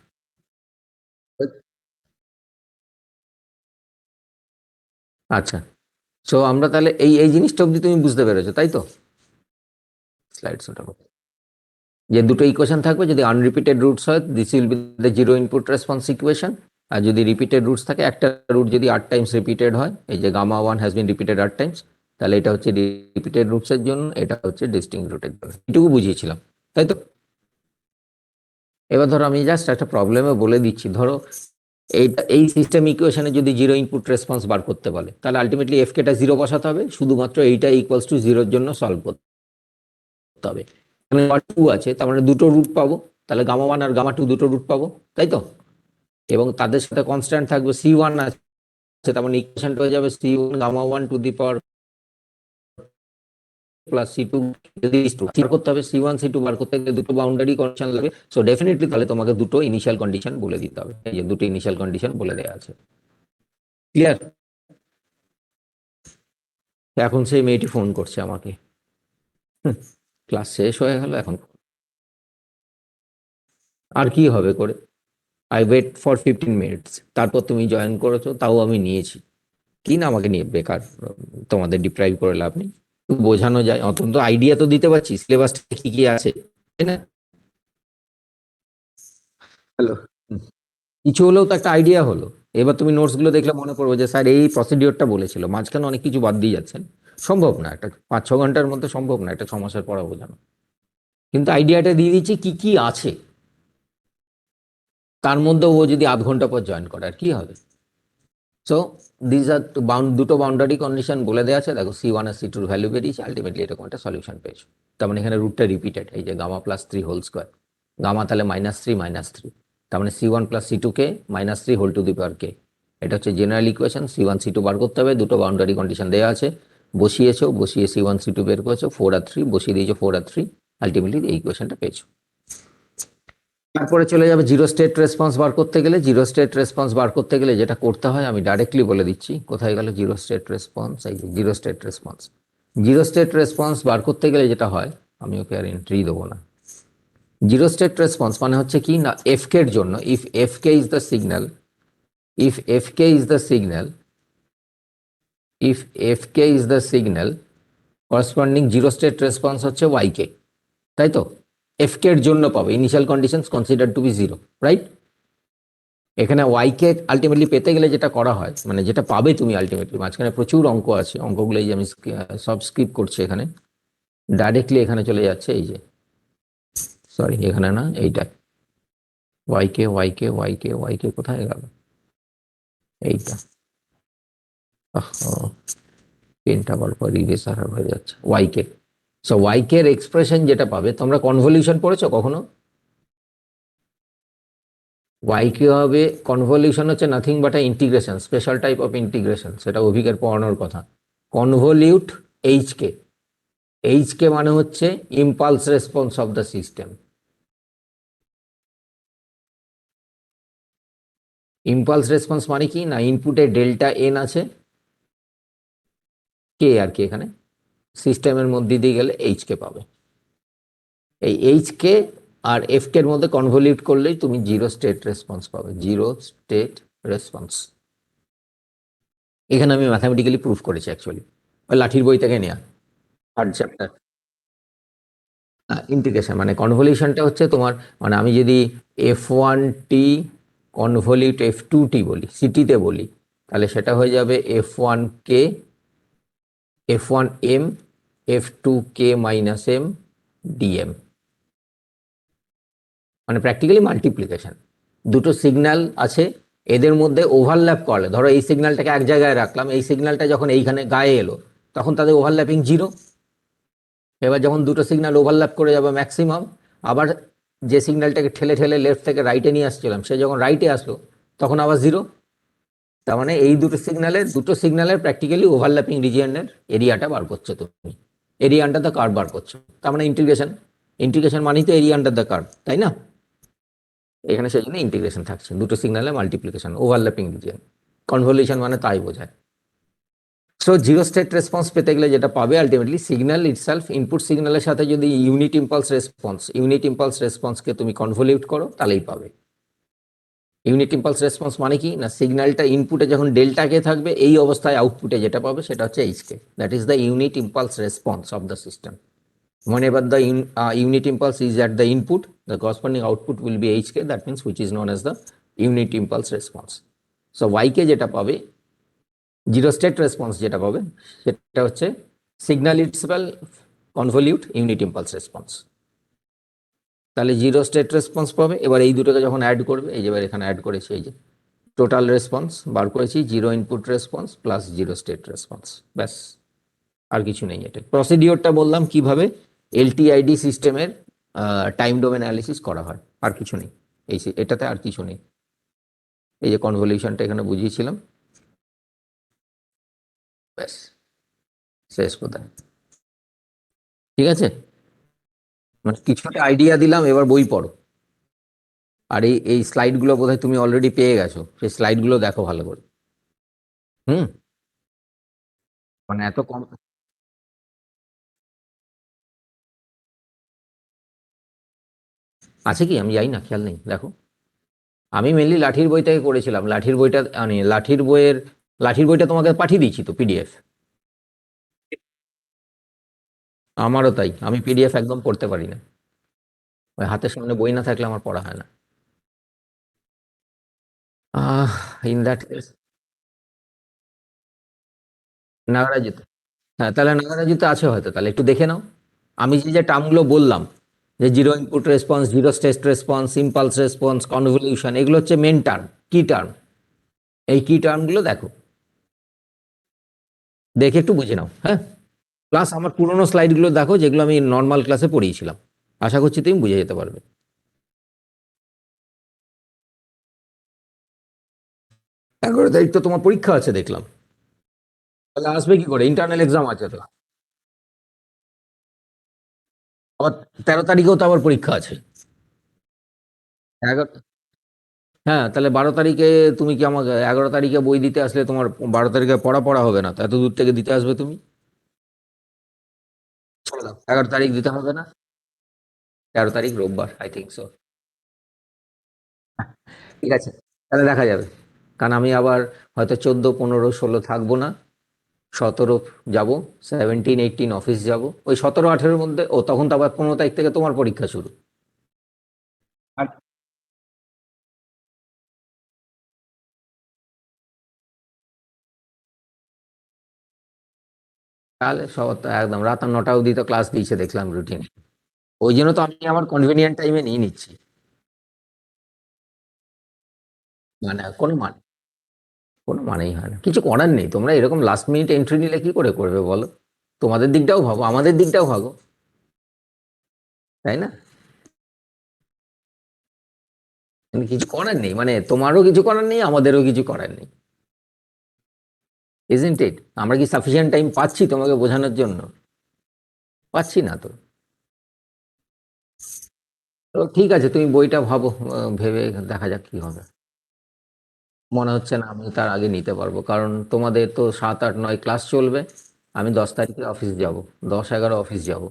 আচ্ছা। সো আমরা তাহলে এই এই জিনিসটা অবধি তুমি বুঝতে পেরেছো, তাই তো? স্লাইড শোটা যে দুটো ইকুয়েশন থাকবে, যদি আনরিপিটেড রুটস হয় this will be the zero input response equation, আর যদি রিপিটেড রুটস থাকে, একটা রুট যদি 8 টাইমস রিপিটেড হয়, এই যে gamma one has been repeated 8 times, তাহলে এটা হচ্ছে রিপিটেড রুটসের জন্য, এটা হচ্ছে ডিস্টিংক্ট রুটের জন্য। এটুকু বুঝিয়েছিলাম, তাই তো? এবার ধরো আমি জাস্ট একটা প্রবলেমে বলে দিচ্ছি, ধরো এইটা এই সিস্টেম ইকুয়েশনে যদি জিরো ইনপুট রেসপন্স বার করতে বলে তাহলে আলটিমেটলি এফ কেটা জিরো বসাতে হবে, শুধুমাত্র এইটা ইকুয়ালস টু জিরোর জন্য সলভ করতে হবে। টু আছে, তার মানে দুটো রুট পাবো, তাহলে গামা ওয়ান আর গামা টু দুটো রুট পাবো, তাই তো? এবং তাদের সাথে কনস্ট্যান্ট থাকবে C1 আছে, তার মানে ইকুয়েশনটা হয়ে যাবে C1 gamma one to the power plus C2। যদি বার করতে হবে C1 C2 বার করতে গেলে দুটো বাউন্ডারি কন্ডিশন লাগবে, সো ডেফিনেটলি তাহলে তোমাকে দুটো ইনিশিয়াল কন্ডিশন বলে দিতে হবে, এই যে দুটো ইনিশিয়াল কন্ডিশন বলে দেওয়া আছে। ক্লিয়ার? এখন সেই মেয়েটি ফোন করছে আমাকে, ক্লাস শেষ হয়ে গেল এখন, আর কি হবে করে। আই ওয়েট ফর 15 মিনিটস, তারপর তুমি জয়েন করেছো, তাও আমি নিয়েছি। কি না, আমাকে নিয়ে বেকার তোমাদের ডিপ্রাইভ করে লাভ নেই। বোঝানো যায়, অন্তত আইডিয়া তো দিতে পারছি সিলেবাসটা কি কি আছে, তাই না? হ্যালো, কিছু হলেও তো একটা আইডিয়া হলো। এবার তুমি নোটসগুলো দেখলে মনে পড়বে যে স্যার এই প্রসিডিওরটা বলেছিল, মাঝখানে অনেক কিছু বাদ দিয়ে যাচ্ছেন। সম্ভব না, একটা 5-6 ঘন্টার মধ্যে সম্ভব না একটা 6 মাসের পড়া বোঝানো, কিন্তু আইডিয়াটা দিয়ে দিচ্ছি কি কি আছে। তার মধ্যে ও যদি আধ ঘন্টা পর জয়েন করে আর কি হবে। সো দিস আর দুটো বাউন্ডারি কন্ডিশন বলে দেওয়া আছে, দেখো C1 আর C2 ভ্যালু বেরিয়েছে, আলটিমেটলি এরকম একটা সলিউশন পেয়েছো। তার মানে এখানে রুটটা রিপিটেড, এই যে গামা+3 হোল স্কোয়ার, গামা তাহলে -3 -3, তার মানে C1 + C2 কে -3 whole to the power k। এটা হচ্ছে জেনারেল ইকুয়েশন। C1 C2 বার করতে হবে, দুটো বাউন্ডারি কন্ডিশন দেওয়া আছে, বসিয়েছো, বসিয়ে C1 C2 বের করেছো, 4 আর 3 বসিয়ে দিয়েছো, 4 আর 3, আলটিমেটলি এই ইকুয়েশনটা পেয়েছো। তারপরে চলে যাবে জিরো স্টেট রেসপন্স বার করতে গেলে। জিরো স্টেট রেসপন্স বার করতে গেলে যেটা করতে হয় আমি ডাইরেক্টলি বলে দিচ্ছি। কোথায় গেল জিরো স্টেট রেসপন্স? এই যে zero state response. Zero state response বার করতে গেলে যেটা হয়, আমি ওকে আর এন্ট্রি দেবো না। জিরো স্টেট রেসপন্স মানে হচ্ছে কি না, এফ কে এর জন্য, if f k is the signal, if f k is the signal, if f k is the signal, corresponding zero state response হচ্ছে ওয়াই কে, তাই তো? এফ কে এর জন্য পাবে initial conditions consider to be zero, right? এখানে ওয়াই কে আলটিমেটলি পেতে গেলে যেটা করা হয়, মানে যেটা পাবে তুমি আলটিমেটলি, মাঝখানে প্রচুর অঙ্ক আছে, অঙ্কগুলো এই যে আমি সব স্কিপ করছি, এখানে ডাইরেক্টলি এখানে চলে যাচ্ছে, এই যে সরি এখানে না, এইটা ওয়াই কে ওয়াই কে ওয়াই কে ওয়াই কে কোথায় গেল, এইটা পেনটা আবার রিভেসার হয়ে যাচ্ছে, ওয়াই কে। সো ওয়াই কে এর এক্সপ্রেশন যেটা পাবে, তোমরা কনভলিউশন পড়েছো কখনো? ওয়াই কে হবে, কনভলিউশন হচ্ছে nothing but a integration, special type of integration, সেটা অভিজ্ঞের পড়ানোর কথা। কনভলিউট এইচ কে, এইচ কে মানে হচ্ছে impulse response of the system. Impulse response মানে কি না, ইনপুটে ডেল্টা এন আছে, কে আর কি, এখানে সিস্টেমের মধ্যে দিয়ে গেলে এইচ কে পাবে। এই এইচ কে আর এফ কে এর মধ্যে কনভলিউট করলেই তুমি জিরো স্টেট রেসপন্স পাবে, জিরো স্টেট রেসপন্স। এখানে আমি ম্যাথামেটিক্যালি প্রুফ করেছি অ্যাকচুয়ালি, ওই লাঠির বই থেকে নেওয়া, থার্ড চ্যাপ্টার। ইন্টিগ্রেশন মানে কনভলিউশনটা হচ্ছে তোমার, মানে আমি যদি F1T কনভলিউট F2T বলি, সিটিতে বলি, তাহলে সেটা হয়ে যাবে F1K F1M F2K-M DM, মানে প্র্যাকটিক্যালি মাল্টিপ্লিকেশন। দুটো সিগন্যাল আছে, এদের মধ্যে ওভারল্যাপ করলে, ধরো এই সিগন্যালটাকে এক জায়গায় রাখলাম, এই সিগন্যালটা যখন এইখানে গায়ে এলো তখন তাদের ওভারল্যাপিং জিরো। এবার যখন দুটো সিগন্যাল ওভারল্যাপ করে যাবে ম্যাক্সিমাম, আবার যে সিগন্যালটাকে ঠেলে ঠেলে লেফট থেকে রাইটে নিয়ে আসছিলাম সে যখন রাইটে আসলো তখন আবার জিরো। তার মানে এই দুটো সিগন্যালের প্র্যাকটিক্যালি ওভারল্যাপিং রিজিয়নের এরিয়াটা বার করছো তুমি, এরিয়া আন্ডার দ্য কার্ভ বার করছো। তার মানে ইন্টিগ্রেশন, ইন্টিগ্রেশন মানেই তো এরিয়া আন্ডার দ্য কার্ভ, তাই না? এখানে সেই জন্য ইন্টিগ্রেশন থাকছে, দুটো সিগন্যালের মাল্টিপ্লিকেশন, ওভারল্যাপিং রিজিয়ন। কনভলিউশন মানে তাই বোঝায়। সো জিরো স্টেট রেসপন্স পেতে গেলে যেটা পাবে আলটিমেটলি, সিগন্যাল ইটসেলফ, ইনপুট সিগন্যালের সাথে যদি ইউনিট ইম্পালস রেসপন্সকে তুমি কনভলিউট করো তাহলেই পাবে। ইউনিট ইম্পালস রেসপন্স মানে কি না, সিগন্যালটা ইনপুটে যখন ডেল্টা কে থাকবে, এই অবস্থায় আউটপুটে যেটা পাবে সেটা হচ্ছে H K, that is the unit impulse response of the system. Whenever the unit impulse is at the input, the corresponding output will be hk, that means which is known as the unit impulse response. So yk যেটা পাবে, জিরো স্টেট রেসপন্স যেটা পাবে সেটা হচ্ছে signal itself convolute unit impulse response, তাহলে জিরো স্টেট রেসপন্স পাবে। এবার এই দুটোকে যখন অ্যাড করবে, এই যে এবার এখানে অ্যাড করেছি, এই যে টোটাল রেসপন্স বার করেছি, zero input response plus zero state response, ব্যাস আর কিছু নেই। এটা প্রসিডিওরটা বললাম কিভাবে এলটিআইডি সিস্টেমের টাইম ডোমেন অ্যানালিসিস করা হয়, আর কিছু নেই এটাতে, আর কিছু নেই। এই যে কনভলিউশনটা এখানে বুঝিয়েছিলাম, ব্যাস শেষ কোথায়। ঠিক আছে, মানে কিছুটা আইডিয়া দিলাম, এবার বই পড়ো। আর এই স্লাইডগুলো বোধহয় তুমি অলরেডি পেয়ে গেছো, সেই স্লাইডগুলো দেখো ভালো করে। হুম, মানে এত কম আছে কি আমি জানি না, খেয়াল নেই, দেখো। আমি মেনলি লাঠির বই থেকে করেছিলাম, লাঠির বইটা মানে লাঠির বইটা তোমাকে পাঠিয়ে দিয়েছি তো পিডিএফ। আমারও তাই, আমি পিডিএফ একদম পড়তে পারি না, ওই হাতের সামনে বই না থাকলে আমার পড়া হয় না। ইন দ্যাট কেস নাগারাজুতে, হ্যাঁ তাহলে নাগারাজুতে আছে হয়তো, তাহলে একটু দেখে নাও। আমি যে যে টার্মগুলো বললাম, যে zero input response, zero state response, impulse response, convolution, এগুলো হচ্ছে মেন টার্ম, কি টার্ম। এই কি টার্মগুলো দেখো, দেখে একটু বুঝে নাও, হ্যাঁ। প্লাস আমার পুরোনো স্লাইডগুলো দেখো, যেগুলো আমি নর্মাল ক্লাসে পড়িয়েছিলাম। আশা করছি তুমি বুঝে যেতে পারবে। 11 তারিখ তো তোমার পরীক্ষা আছে দেখলাম। তাহলে আসবে কি করে, ইন্টারনাল এক্সাম আছে তো। আবার 13 তারিখেও তো আবার পরীক্ষা আছে। 11, হ্যাঁ তাহলে 12 তারিখে তুমি কি আমাকে 11 তারিখে বই দিতে আসলে তোমার 12 তারিখে পড়া পড়া হবে না তো, এত দূর থেকে দিতে আসবে তুমি। ছেড়ে দাও, 11 তারিখ দিতে হবে না। 13 তারিখ রোববার, আই থিঙ্ক সো। ঠিক আছে, তাহলে দেখা যাবে। কারণ আমি আবার হয়তো 14, 15, 16 থাকবো না। 17 যাব, 17, 18 অফিস যাব, ওই 17, 18-র মধ্যে। ও তখন তো আবার 15 তারিখ থেকে তোমার পরীক্ষা শুরু। আর তাহলে সব তো একদম রাত 9টা অবধি তো ক্লাস দিয়েছে দেখলাম রুটিন। ওই জন্য তো আমি আমার কনভেনিয়েন্ট টাইমে নিয়ে নিচ্ছি। মানে কোনো মানেই হয় না, কিছু করার নেই। তোমরা এরকম লাস্ট মিনিট এন্ট্রি নিলে কি করে করবে বলো। তোমাদের দিকটাও ভাবো, আমাদের দিকটাও ভাবো, তাই না। মানে কিছু করার নেই, মানে তোমারও কিছু করার নেই, আমাদেরও কিছু করার নেই। Isn't it? আমরা কি সাফিসিয়েন্ট টাইম পাচ্ছি তোমাকে বোঝানোর জন্য? পাচ্ছি না তো। তো ঠিক আছে, তুমি বইটা ভাবো, ভেবে দেখা যাক কি হবে। মনে হচ্ছে না আমি তার আগে নিতে পারবো, কারণ তোমাদের তো 7, 8, 9 ক্লাস চলবে। আমি 10 তারিখে অফিস যাব, 10, 11 অফিস যাব।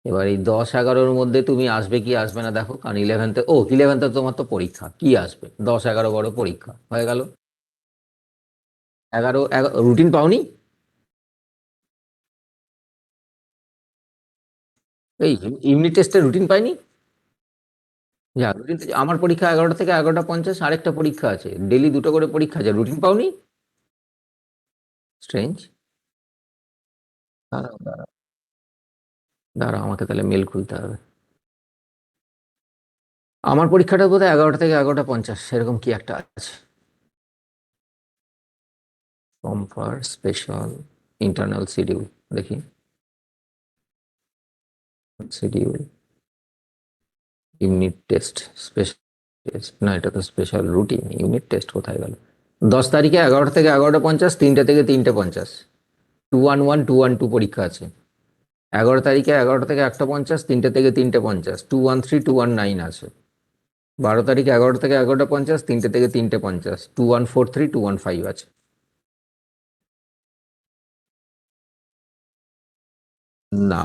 এবার এই 10, 11-র মধ্যে তুমি আসবে কি আসবে না দেখো, কারণ 11th, 11th তোমার তো পরীক্ষা, কি আসবে, 10, 11 বড় পরীক্ষা হয়ে গেল। 11, রুটিন পাওনি? এই ইউনিট টেস্টের রুটিন পাইনি? যা রুটিন, আমার পরীক্ষা 11টা থেকে 11টা 50, আরেকটা পরীক্ষা আছে, ডেলি দুটো করে পরীক্ষা আছে, রুটিন পাওনি? স্ট্রেঞ্জ। দাঁড়াও দাঁড়াও দাঁড়াও, আমাকে তাহলে মেল খুলতে হবে। আমার পরীক্ষাটা বোধহয় 11টা থেকে 11টা 50, সেরকম কি একটা আছে। Form for special internal schedule, দেখি। Schedule, unit test, special test না, এটা তো স্পেশাল রুটিন, ইউনিট টেস্ট কোথায় গেল। 10 তারিখে 11টা থেকে 11টা 50, 3টা থেকে 3টে 50, 211, 212 পরীক্ষা আছে। 11 তারিখে 11টা থেকে 1টা 50, 3টে থেকে 3টে 50, 213, 219 আছে। 12 তারিখে 11টা থেকে 11টা 50, 3টে থেকে 3টে 50, 2143, 215 আছে। না,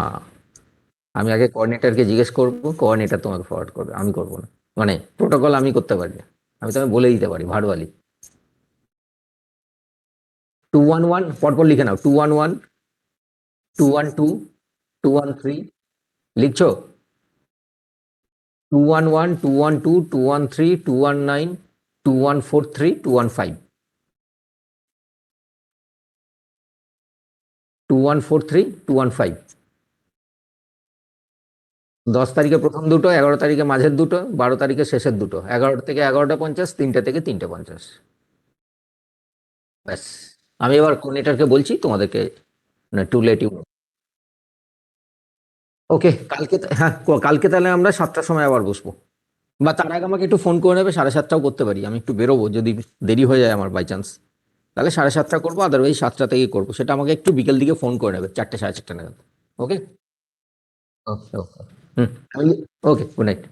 আমি আগে কোঅর্ডিনেটরকে জিজ্ঞেস করবো, কোঅর্ডিনেটর তোমাকে ফরওয়ার্ড করবে, আমি করবো না। মানে প্রোটোকল আমি করতে পারি না, আমি তোমাকে বলে দিতে পারি ভার্বালি। 211 পরপর লিখে নাও, 211, 212, 213, লিখছো? 211, 212, 213, 219, 2143, 215, 2143, 215। 10 তারিখে প্রথম দুটো, 11 তারিখে মাঝের দুটো, 12 তারিখে শেষের দুটো, 11টা থেকে 11টা 50, 3টে থেকে 3টে 50। ব্যাস। আমি এবার কোঅর্ডিনেটরকে বলছি তোমাদেরকে, টু লেট ইউ। ওকে, কালকে হ্যাঁ, কালকে তাহলে আমরা 7টার সময় আবার বসবো। বা তার আগে আমাকে একটু ফোন করে নেবে, 7:30টাও করতে পারি, আমি একটু বেরোবো যদি দেরি হয়ে যায় আমার বাই চান্স। তাহলে 7:30টা করবো, আদারওয়াইজ 7টা থেকেই করবো, সেটা আমাকে একটু বিকেল দিকে ফোন করে নেবে, 4টে 4:30 নাগাদ। ওকে। ওকে ওকে। হুম। ওকে, গুড নাইট।